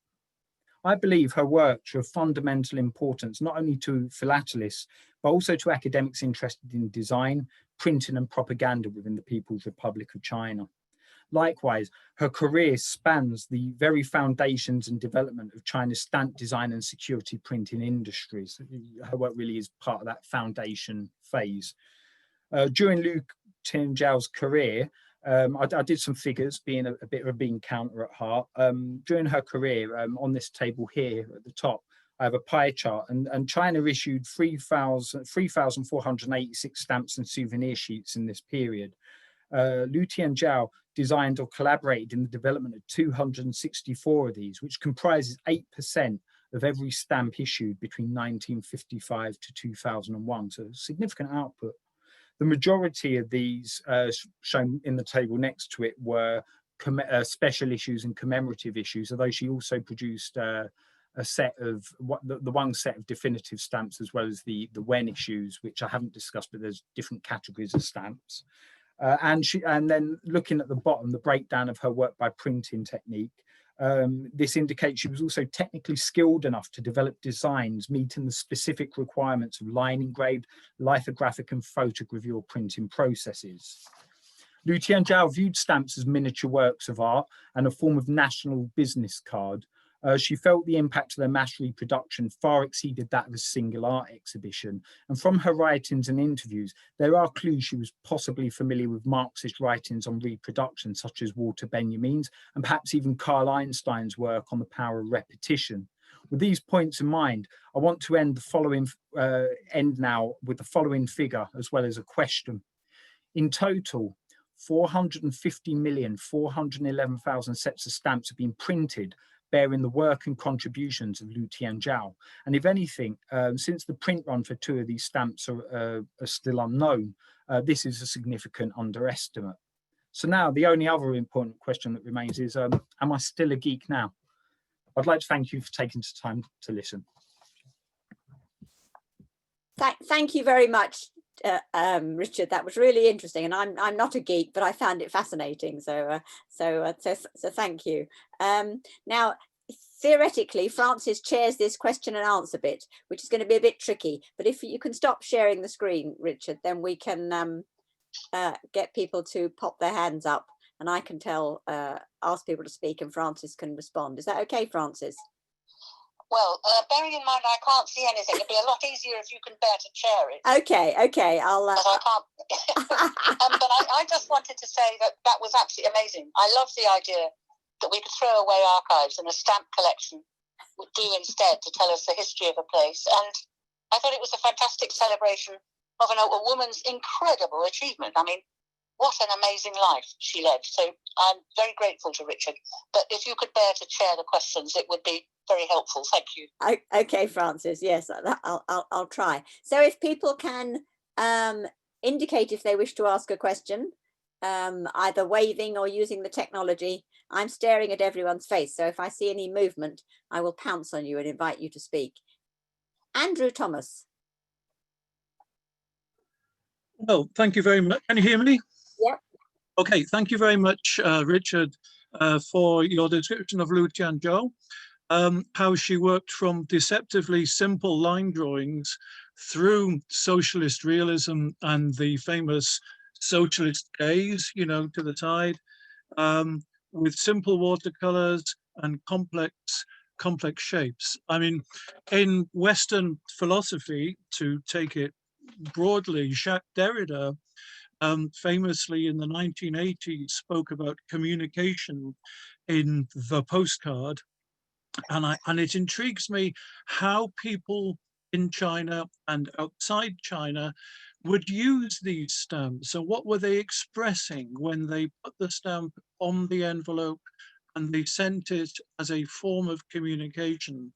I believe her works are of fundamental importance, not only to philatelists, but also to academics interested in design, printing and propaganda within the People's Republic of China. Likewise, her career spans the very foundations and development of China's stamp design and security printing industries. Her work really is part of that foundation phase. During Lu Tianjiao's career, I did some figures, being a bit of a bean counter at heart. During her career, on this table here at the top, I have a pie chart, and China issued 3,486 stamps and souvenir sheets in this period. Lu Tianjiao designed or collaborated in the development of 264 of these, which comprises 8% of every stamp issued between 1955 to 2001, so significant output. The majority of these shown in the table next to it were special issues and commemorative issues, although she also produced a set of the one set of definitive stamps, as well as the when issues, which I haven't discussed, but there's different categories of stamps. And then looking at the bottom, the breakdown of her work by printing technique, this indicates she was also technically skilled enough to develop designs meeting the specific requirements of line engraved, lithographic and photogravure printing processes. Lu Tianjiao viewed stamps as miniature works of art and a form of national business card. She felt the impact of their mass reproduction far exceeded that of a single art exhibition. And from her writings and interviews, there are clues she was possibly familiar with Marxist writings on reproduction, such as Walter Benjamin's, and perhaps even Carl Einstein's work on the power of repetition. With these points in mind, I want to end now with the following figure, as well as a question. In total, 450,411,000 sets of stamps have been printed, bearing the work and contributions of Lu Tianjiao. And if anything, since the print run for 2 of these stamps are still unknown, this is a significant underestimate. So now the only other important question that remains is, am I still a geek now? I'd like to thank you for taking the time to listen. Thank you very much, Richard. That was really interesting, and I'm not a geek, but I found it fascinating. So thank you. Now, theoretically, Francis chairs this question and answer bit, which is going to be a bit tricky. But if you can stop sharing the screen, Richard, then we can get people to pop their hands up, and I can ask people to speak, and Francis can respond. Is that okay, Francis? Well, bearing in mind I can't see anything, it'd be a lot easier if you can bear to chair it. Okay, I'll. But I can't. But I just wanted to say that was absolutely amazing. I love the idea that we could throw away archives and a stamp collection would do instead to tell us the history of a place. And I thought it was a fantastic celebration of a woman's incredible achievement. I mean, what an amazing life she led. So I'm very grateful to Richard. But if you could bear to chair the questions, it would be very helpful. Thank you. Okay, Francis. Yes, I'll try. So if people can indicate if they wish to ask a question, either waving or using the technology. I'm staring at everyone's face. So if I see any movement, I will pounce on you and invite you to speak. Andrew Thomas. Well, thank you very much. Can you hear me? Yep. Okay, thank you very much, Richard, for your description of Lu Tianjiao, how she worked from deceptively simple line drawings through socialist realism and the famous socialist gaze, you know, to the tide, with simple watercolors and complex shapes. I mean, in Western philosophy, to take it broadly, Jacques Derrida famously in the 1980s spoke about communication in the postcard, and it intrigues me how people in China and outside China would use these stamps. So what were they expressing when they put the stamp on the envelope and they sent it as a form of communication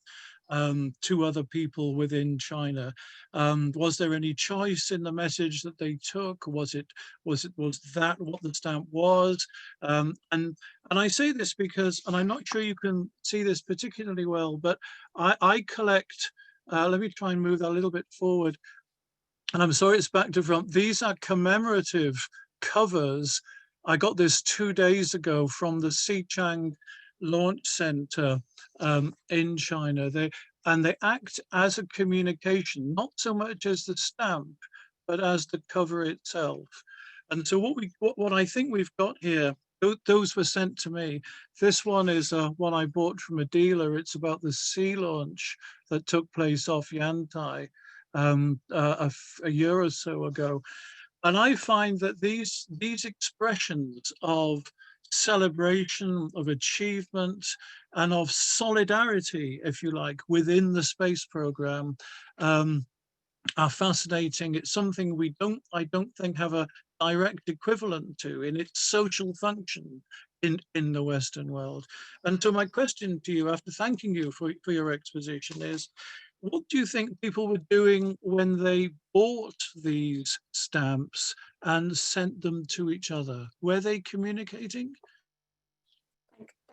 to other people within China? Was there any choice in the message that they took? Was that what the stamp was? And I say this because, and I'm not sure you can see this particularly well, but I collect. Let me try and move that a little bit forward. And I'm sorry, it's back to front. These are commemorative covers. I got this 2 days ago from the Xichang Launch Center in China. They act as a communication, not so much as the stamp, but as the cover itself. And so what I think we've got here, those were sent to me. This one is one I bought from a dealer. It's about the sea launch that took place off Yantai a year or so ago. And I find that these expressions of celebration, of achievement, and of solidarity, if you like, within the space program are fascinating. It's something I don't think have a direct equivalent to in its social function in the Western world. And so my question to you, after thanking you for your exposition, is what do you think people were doing when they bought these stamps and sent them to each other? Were they communicating?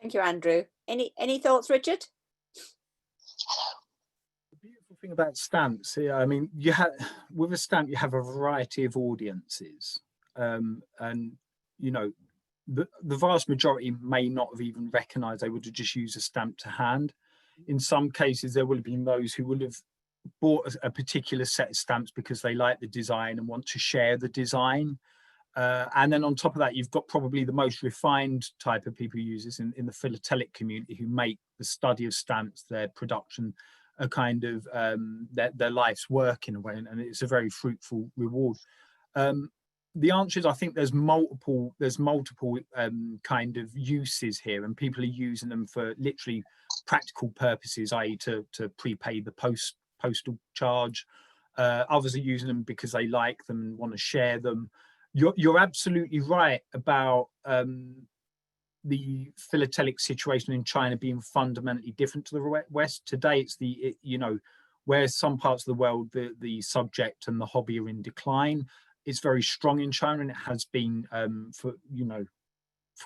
Thank you, Andrew. Any thoughts, Richard? The beautiful thing about stamps, yeah, I mean, with a stamp you have a variety of audiences, and you know, the vast majority may not have even recognised they would have just used a stamp to hand. In some cases, there will have been those who would have bought a particular set of stamps because they like the design and want to share the design. And then on top of that, you've got probably the most refined type of people who use this in the philatelic community, who make the study of stamps, their production, a kind of their life's work in a way, and it's a very fruitful reward. The answer is, I think there's multiple kind of uses here, and people are using them for literally practical purposes, i.e. to prepay the postal charge. Others are using them because they like them and want to share them. You're absolutely right about the philatelic situation in China being fundamentally different to the West. Today, it's where some parts of the world the subject and the hobby are in decline. It's very strong in China, and it has been for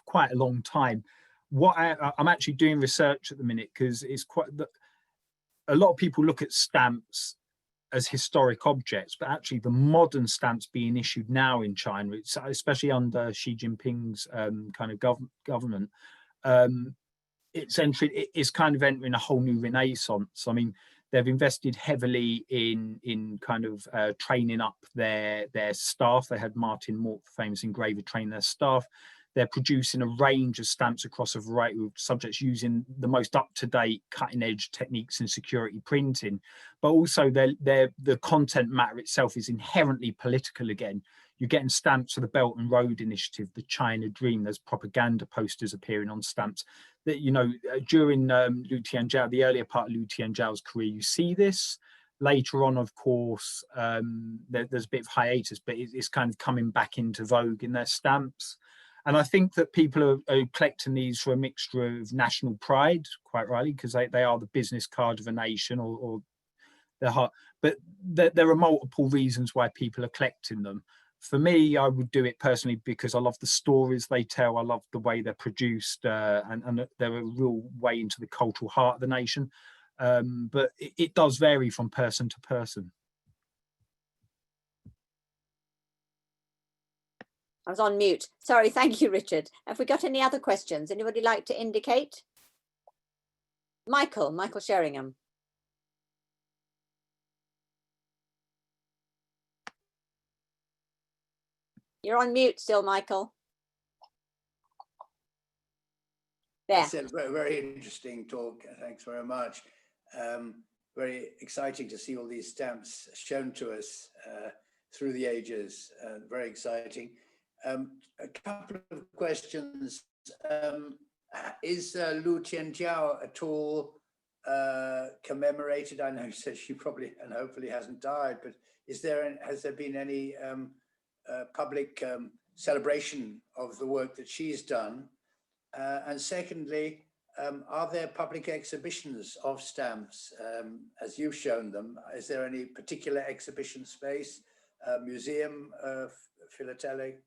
quite a long time. What I'm actually doing research at the minute, because it's a lot of people look at stamps as historic objects, but actually the modern stamps being issued now in China, especially under Xi Jinping's kind of government, it's kind of entering a whole new renaissance. I mean, they've invested heavily in kind of training up their staff. They had Martin Mort, the famous engraver, train their staff. They're producing a range of stamps across a variety of subjects using the most up-to-date, cutting-edge techniques in security printing. But also the content matter itself is inherently political again. You're getting stamps for the Belt and Road Initiative, the China Dream. There's propaganda posters appearing on stamps. That, during Liu Tianjiao, the earlier part of Liu Tianjiao's career, you see this. Later on, of course, there's a bit of hiatus, but it's kind of coming back into vogue in their stamps. And I think that people are collecting these for a mixture of national pride, quite rightly, because they are the business card of a nation, or their heart. But there are multiple reasons why people are collecting them. For me, I would do it personally because I love the stories they tell. I love the way they're produced, and they're a real way into the cultural heart of the nation. But it does vary from person to person. I was on mute. Sorry. Thank you, Richard. Have we got any other questions? Anybody like to indicate? Michael Sheringham. You're on mute still, Michael. There. That's a very interesting talk. Thanks very much. Very exciting to see all these stamps shown to us through the ages. Very exciting. A couple of questions. Is Liu Tianjiao at all commemorated? I know you said she probably and hopefully hasn't died, but has there been any public celebration of the work that she's done? And secondly, are there public exhibitions of stamps as you've shown them? Is there any particular exhibition space, museum, philatelic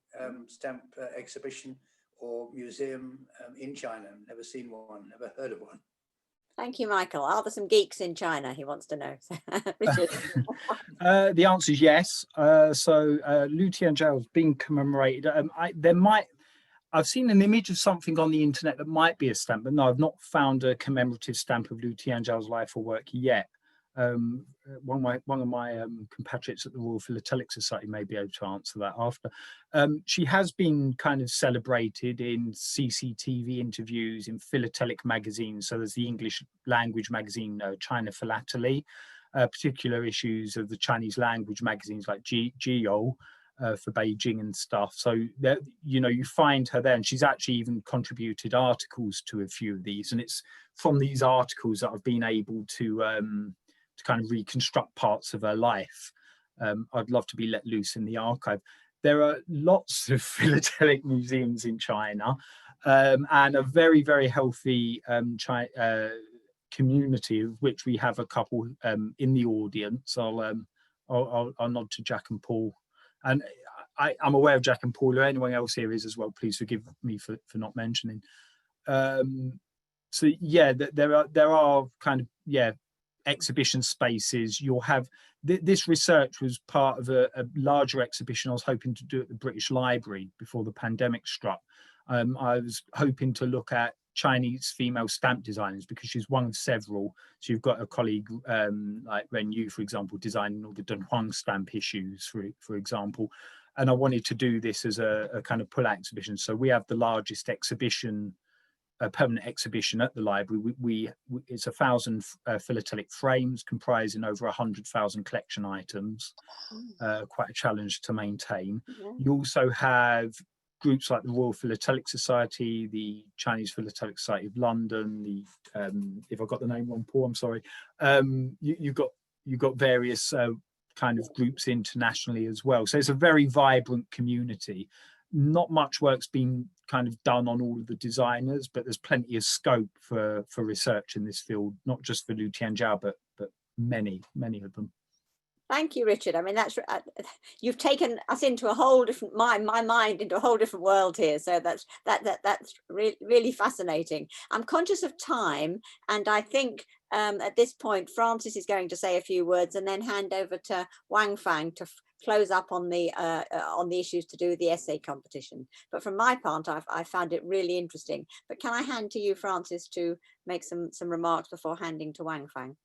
stamp exhibition, or museum in China? Never seen one, never heard of one. Thank you, Michael. Are there some geeks in China? He wants to know. Richard. The answer is yes. So Liu Tianjiao has been commemorated. I've seen an image of something on the internet that might be a stamp, but no, I've not found a commemorative stamp of Liu Tianjiao's life or work yet. One of my compatriots at the Royal Philatelic Society may be able to answer that after. She has been kind of celebrated in CCTV interviews, in philatelic magazines. So there's the English language magazine, China Philately, particular issues of the Chinese language magazines like Jiao for Beijing and stuff. So that, you find her there, and she's actually even contributed articles to a few of these. And it's from these articles that I've been able to kind of reconstruct parts of her life. I'd love to be let loose in the archive. there are lots of philatelic museums in China, and a very, very healthy community, of which we have a couple in the audience. I'll nod to Jack and Paul, and I'm aware of Jack and Paul. Or anyone else here is as well. Please forgive me for not mentioning. So yeah, there are kind of exhibition spaces. You'll have this research was part of a larger exhibition I was hoping to do at the British Library before the pandemic struck. I was hoping to look at Chinese female stamp designers, because she's one of several. So you've got a colleague like Ren Yu, for example, designing all the Dunhuang stamp issues, for example. And I wanted to do this as a kind of pull-out exhibition. So we have the largest exhibition, a permanent exhibition at the library. It's 1,000 philatelic frames comprising over 100,000 collection items. Quite a challenge to maintain. Yeah. You also have groups like the Royal Philatelic Society, the Chinese Philatelic Society of London, the if I got the name wrong, Paul, I'm sorry. You've got various kind of groups internationally as well. So it's a very vibrant community. Not much work's been kind of done on all of the designers, but there's plenty of scope for research in this field, not just for Lu Tianjiao, but many of them. Thank you, Richard. I mean, that's you've taken us into a whole different my mind into a whole different world here. So that's really fascinating. I'm conscious of time, and I think at this point Francis is going to say a few words and then hand over to Wang Fang to close up on the issues to do with the essay competition. But from my part, I found it really interesting. But can I hand to you, Francis, to make some remarks before handing to Wang Fang?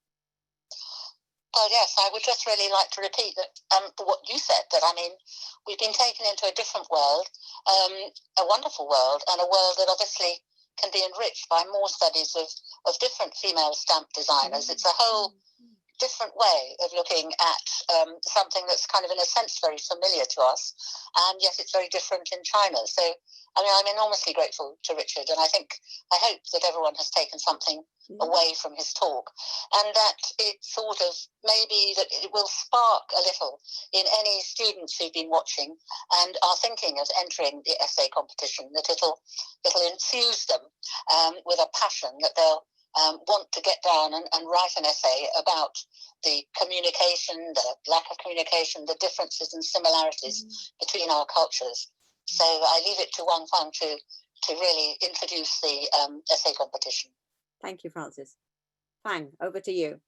Oh yes, I would just really like to repeat that what you said, that I mean, we've been taken into a different world, a wonderful world, and a world that obviously can be enriched by more studies of different female stamp designers. It's a whole different way of looking at something that's kind of, in a sense, very familiar to us, and yet it's very different in China. So, I mean, I'm enormously grateful to Richard, and I hope that everyone has taken something away from his talk, and that it sort of, maybe that it will spark a little in any students who've been watching and are thinking of entering the essay competition, that it'll infuse them with a passion, that they'll want to get down and write an essay about the communication, the lack of communication, the differences and similarities between our cultures. So I leave it to Wang Fang to really introduce the essay competition. Thank you, Francis. Fang, over to you.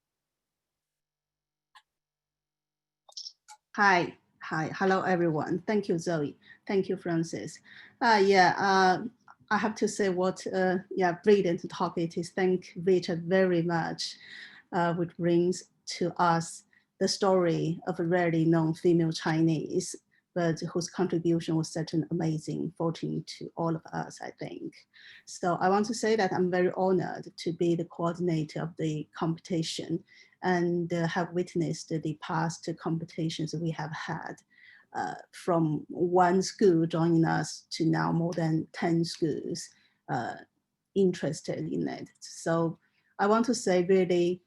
Hi, hello everyone. Thank you, Zoe. Thank you, Francis. I have to say what brilliant talk it is. Thank Richard very much, which brings to us the story of a rarely known female Chinese, but whose contribution was such an amazing fortune to all of us, I think. So I want to say that I'm very honored to be the coordinator of the competition and have witnessed the past competitions we have had. From one school joining us to now more than 10 schools interested in it. So I want to say really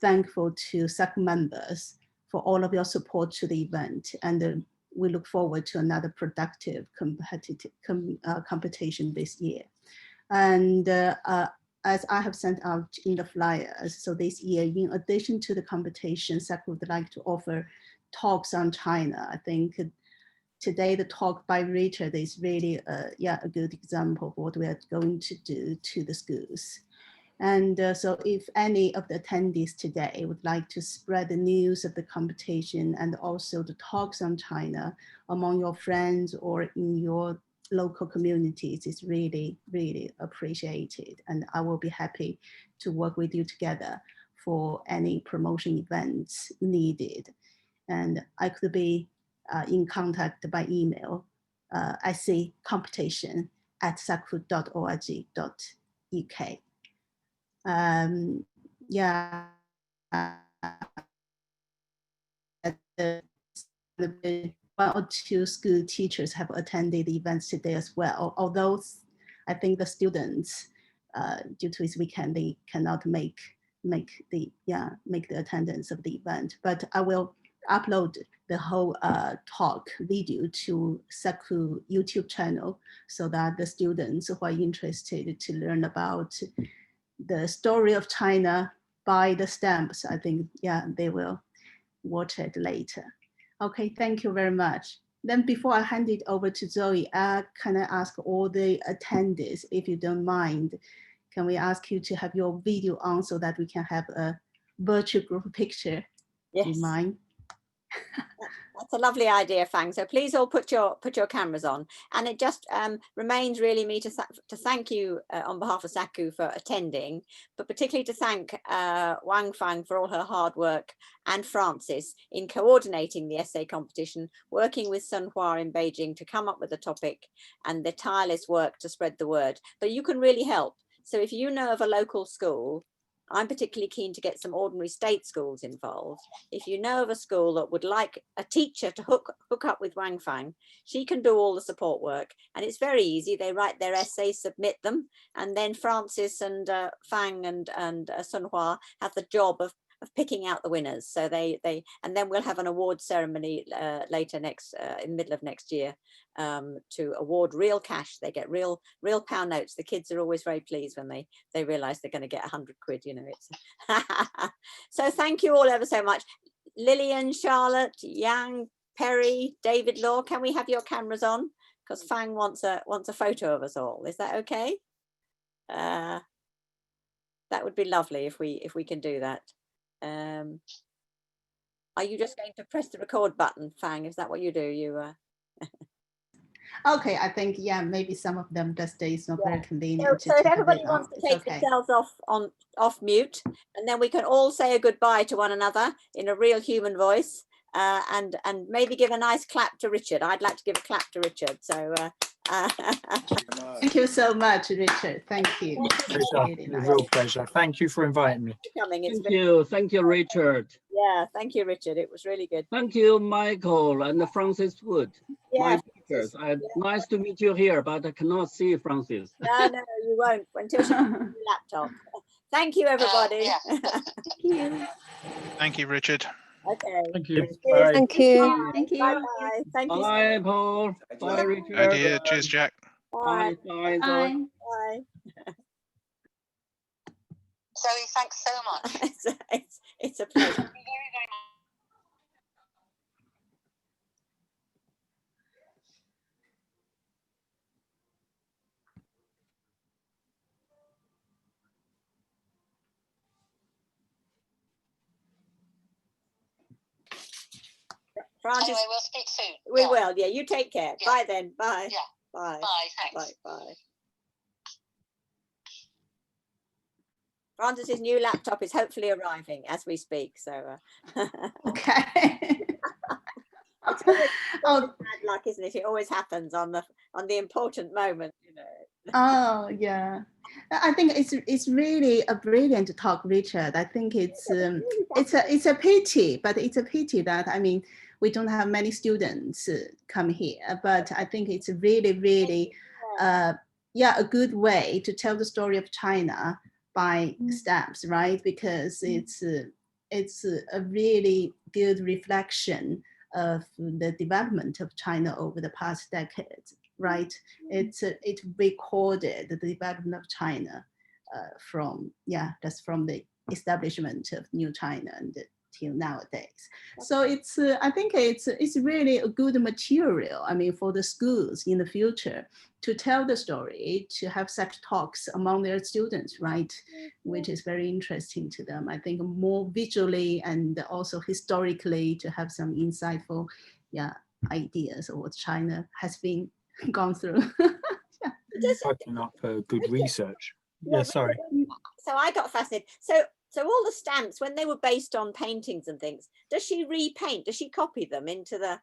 thankful to SAC members for all of your support to the event, and we look forward to another productive competition this year. And as I have sent out in the flyers, so this year, in addition to the competition, SAC would like to offer talks on China. I think today the talk by Richard is really a good example of what we are going to do to the schools. And so if any of the attendees today would like to spread the news of the competition and also the talks on China among your friends or in your local communities, is really, really appreciated. And I will be happy to work with you together for any promotion events needed. And I could be in contact by email. I see competition@sacu.org.uk. One or two school teachers have attended the events today as well. Although I think the students, due to this weekend, they cannot make the attendance of the event. But I will upload the whole talk video to SACU YouTube channel, so that the students who are interested to learn about the story of China by the stamps, I think, yeah, they will watch it later. Okay, thank you very much. Then before I hand it over to Zoe, can I ask all the attendees, if you don't mind, can we ask you to have your video on so that we can have a virtual group picture? Yes. Do you mind? That's a lovely idea, Fang. So please all put your cameras on. And it just remains really me to thank you on behalf of SACU for attending, but particularly to thank Wang Fang for all her hard work, and Francis in coordinating the essay competition, working with Sun Hua in Beijing to come up with the topic, and the tireless work to spread the word. But you can really help. So if you know of a local school, I'm particularly keen to get some ordinary state schools involved. If you know of a school that would like a teacher to hook up with Wang Fang, she can do all the support work. And it's very easy. They write their essays, submit them, and then Francis and Fang and Sun Hua have the job of picking out the winners. So and then we'll have an award ceremony later in the middle of next year to award real cash. They get real pound notes. The kids are always very pleased when they realize they're going to get 100 quid, you know. It's so thank you all ever so much. Lillian, Charlotte, Yang, Perry, David Law, can we have your cameras on? Because Fang wants a photo of us all. Is that okay? That would be lovely if we can do that. Are you just going to press the record button, Fang? Is that what you do? You Okay, I think, yeah, maybe some of them just it's not very convenient. So if everybody wants to take themselves off mute, and then we can all say a goodbye to one another in a real human voice, and maybe give a nice clap to Richard. I'd like to give a clap to Richard. So thank you so much, Richard. Thank you. Really nice. A real pleasure. Thank you for inviting me. Thank you, Richard. Yeah, thank you, Richard. It was really good. Thank you, Michael and Francis Wood. Yeah, my teachers. Nice to meet you here, but I cannot see Francis. No, you won't until she has your laptop. Thank you, everybody. Thank you. Thank you, Richard. Okay. Thank you. Cheers. Thank you. Bye. Thank you. Bye-bye. Thank you. Bye, Paul. Bye, Richard. Bye, dear. Cheers, Jack. Bye. Bye. Bye. Bye. Zoe, thanks so much. It's a pleasure. Thank you very, very much. Francis, Anyway, we'll speak soon. we will. Yeah, you take care. Yeah. Bye then. Bye. Yeah. Bye. Bye. Thanks. Bye. Francis's new laptop is hopefully arriving as we speak. So. Okay. It's always bad luck, isn't it? It always happens on the important moment, you know. Oh yeah, I think it's really a brilliant talk, Richard. I think it's a pity, but it's a pity that, I mean, we don't have many students come here, but I think it's really a good way to tell the story of China by stamps, right? Because it's a really good reflection of the development of China over the past decades, right? It recorded the development of China from the establishment of New China and till nowadays. So I think it's really a good material, I mean, for the schools in the future to tell the story, to have such talks among their students, right? Which is very interesting to them. I think more visually and also historically to have some insightful ideas of what China has been gone through. Typing up good research. Yeah, sorry. So I got fascinated. So all the stamps, when they were based on paintings and things, does she repaint? Does she copy them into the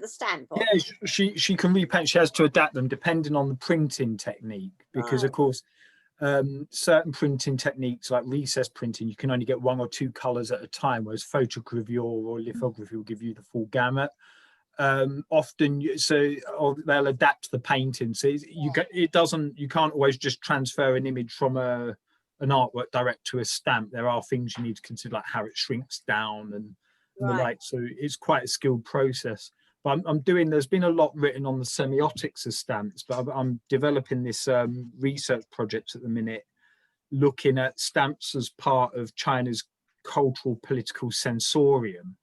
stamp? Or? Yeah, she can repaint. She has to adapt them depending on the printing technique, because of course certain printing techniques like recess printing, you can only get one or two colors at a time, whereas photogravure or lithography will give you the full gamut. Often, or they'll adapt the painting, so you can't always just transfer an image from an artwork direct to a stamp. There are things you need to consider, like how it shrinks down and the Right. like. So it's quite a skilled process. But there's been a lot written on the semiotics of stamps, but I'm developing this research project at the minute, looking at stamps as part of China's cultural political sensorium,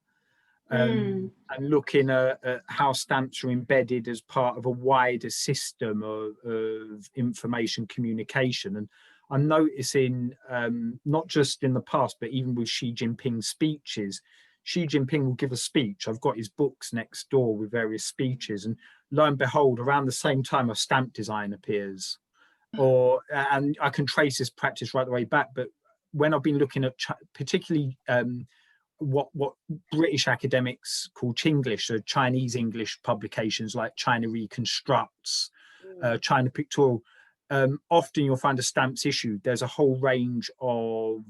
and looking at how stamps are embedded as part of a wider system of information communication. And I'm noticing, not just in the past, but even with Xi Jinping's speeches, Xi Jinping will give a speech. I've got his books next door with various speeches, and lo and behold, around the same time a stamp design appears. And I can trace this practice right the way back. But when I've been looking at particularly what British academics call Chinglish, so Chinese English publications like China Reconstructs, China Pictorial, often you'll find a stamps issue. There's a whole range of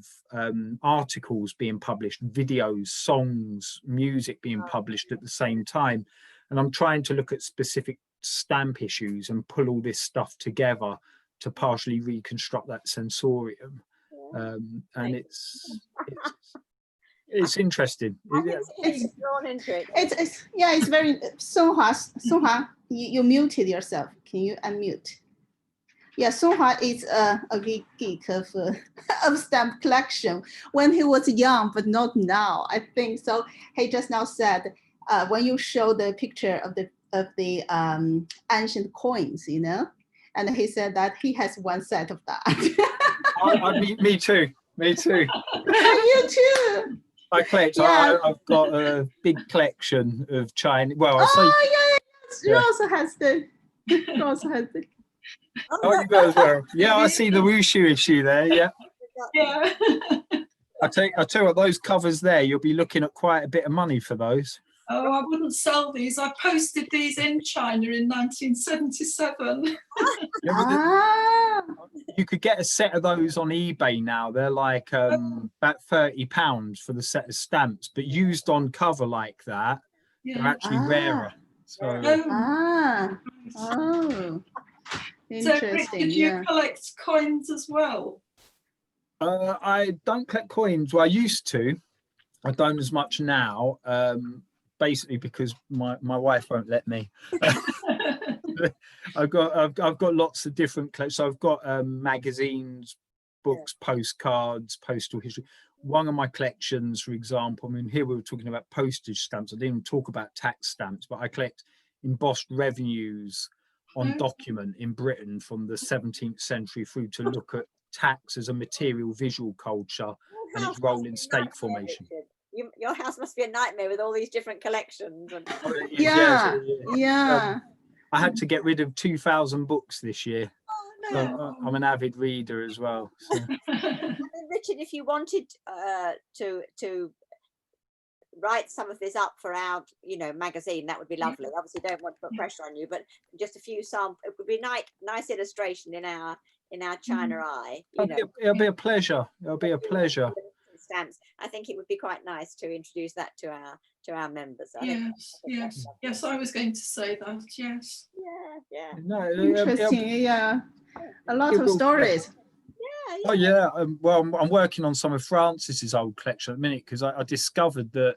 articles being published, videos, songs, music being published at the same time. And I'm trying to look at specific stamp issues and pull all this stuff together to partially reconstruct that sensorium. And it's interesting. It's drawn into it. It's very Songhua, you muted yourself. Can you unmute? Yeah, Songhua is a geek of stamp collection when he was young, but not now. I think so. He just now said when you show the picture of the ancient coins, you know, and he said that he has one set of that. Me too. Me too. You too. I collect. Yeah. I've got a big collection of China. Well, You also has the. You also has the. Oh, you got as well. Yeah, I see the Wushu issue there. Yeah. Yeah. I tell you what, those covers there, you'll be looking at quite a bit of money for those. Oh, I wouldn't sell these. I posted these in China in 1977. You could get a set of those on eBay now. They're like about £30 for the set of stamps, but used on cover like that, they're actually rarer. So, interesting. So, did you collect coins as well? I don't collect coins. Well, I used to. I don't as much now. Basically because my wife won't let me. I've got lots of different collections. So I've got magazines, books, postcards, postal history. One of my collections, for example, I mean, here we were talking about postage stamps. I didn't even talk about tax stamps, but I collect embossed revenues on document in Britain from the 17th century through to look at tax as a material visual culture and its role in state formation. Your house must be a nightmare with all these different collections. Yeah. I had to get rid of 2,000 books this year. Oh, no. I'm an avid reader as well. So. I mean, Richard, if you wanted to write some of this up for our, magazine, that would be lovely. Obviously, don't want to put pressure on you, but just a few samples. It would be nice illustration in our China Eye. It'll be a pleasure. It'll be a pleasure. Stamps. I think it would be quite nice to introduce that to our members. Yes. I was going to say that. Yes. Yeah. No, interesting. Yeah. A lot of stories. Yeah. Oh yeah. Well, I'm working on some of Francis's old collection at the minute because I discovered that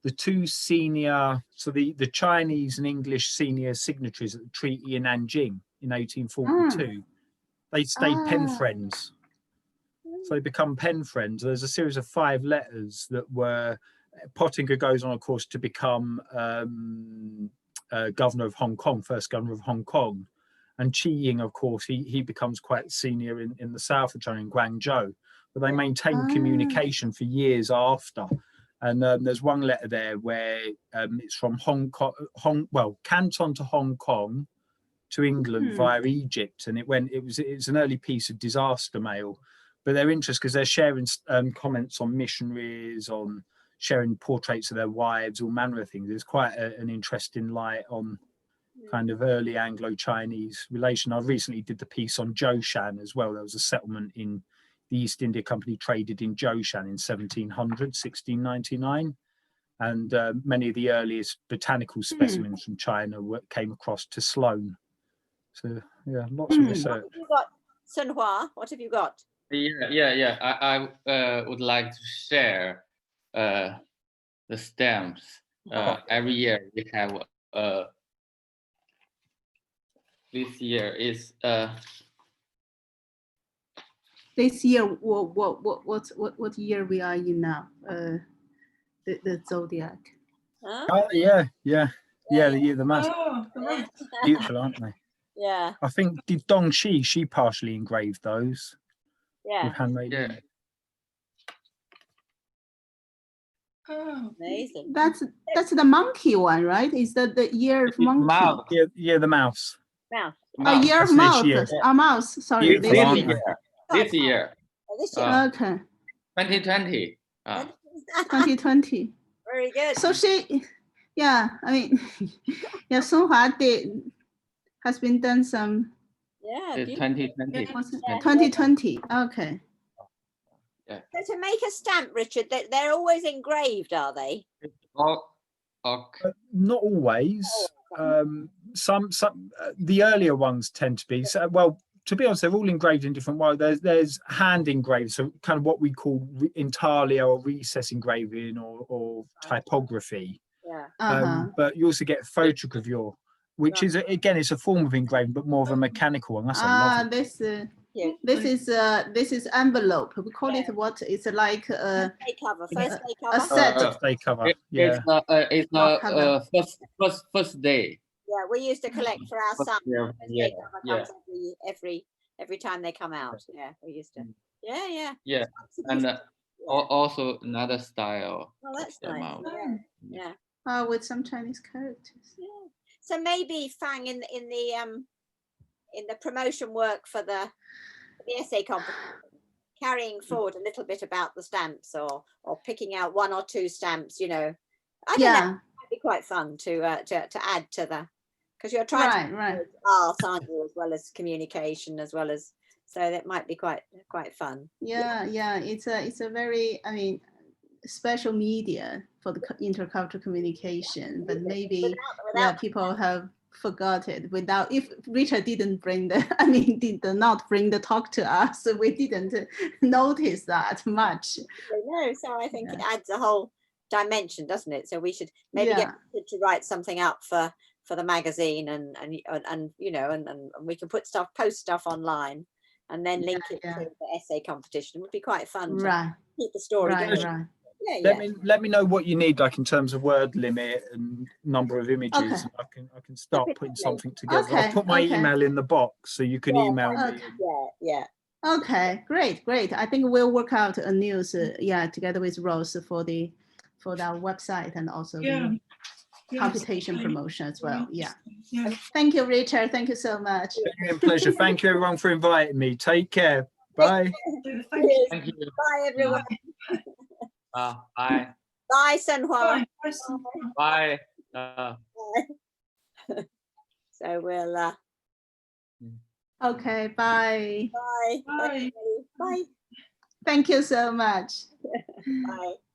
the two senior, so the Chinese and English senior signatories at the treaty in Nanjing in 1842, they stayed pen friends. So they become pen friends. There's a series of 5 letters that were, Pottinger goes on, of course, to become governor of Hong Kong, first governor of Hong Kong. And Qi Ying, of course, he becomes quite senior in the south of China, in Guangzhou. But they maintain communication for years after. And there's one letter there where it's from Canton to Hong Kong to England via Egypt. And it's an early piece of disaster mail. But they're interested because they're sharing comments on missionaries, on sharing portraits of their wives, all manner of things. There's quite an interesting light on kind of early Anglo-Chinese relation. I recently did the piece on Zhoushan as well. There was a settlement in the East India Company traded in Zhoushan in 1699. And many of the earliest botanical specimens from China came across to Sloane. So, yeah, lots of research. What have you got, Sunhua? What have you got? Yeah. I would like to share the stamps. Every year we have this year is This year, what year we are in now? The zodiac. Huh? Oh, yeah, the mask. Oh, right. Beautiful, aren't they? Yeah, I think did Dong she partially engraved those yeah, with handmade. yeah. Oh, amazing. That's the monkey one, right? Is that the year of It's monkey? mouse. Yeah, the mouse. Now, A year of That's this mouse. year. A mouse. Sorry, Beautiful, this aren't year. they? This year, this year. Okay, 2020. 2020. Very good. So she, yeah, I mean, yeah, Songhua has been done some. Yeah, It's beautiful. 2020. What's it? Yeah. 2020. Okay. So to make a stamp, Richard, they're always engraved, are they? Not always. Some the earlier ones tend to be. So, well, to be honest, they're all engraved in different ways. There's hand engraved, so kind of what we call intaglio or recess engraving or typography. Yeah. But you also get photogravure, which is again it's a form of engraving, but more of a mechanical one. That's a lovely. This is envelope. We call it what? It's like Day cover, first day a cover. set. Day cover. It's Block cover. first day. Yeah, we used to collect for our son. Yeah, First yeah, day cover comes every time they come out. Yeah, we used to. Yeah. Yeah, and also another style. Oh, that's the nice. mouse. Yeah. With some Chinese characters. Yeah. So maybe Fang in the promotion work for the essay competition, carrying forward a little bit about the stamps or picking out one or two stamps, I don't know, it might be quite fun to add to the, because you're trying to right. art, aren't you, as well as communication, as well as, so that might be quite fun. Yeah. It's a very, I mean, special media for the intercultural communication, but maybe people have forgot it. If Richard didn't bring did not bring the talk to us, so we didn't notice that much. No, so I think it adds a whole dimension, doesn't it? So we should maybe get to write something up for the magazine, and we can post stuff online, and then link it to the essay competition. It would be quite fun to keep the story going. Right. Let me know what you need, like in terms of word limit and number of images. And I can start putting something together. I'll put my email in the box so you can email me. Yeah. Okay, great. I think we'll work out a news, together with Rose for our website and also the computation promotion as well. Yeah. Thank you, Richard. Thank you so much. It's been a pleasure. Thank you, everyone, for inviting me. Take care. Bye. Thank you. Bye, everyone. Bye. Bye, Senhua. Bye. So we'll. Okay. Bye. Bye. Bye. Bye. Thank you so much. Bye.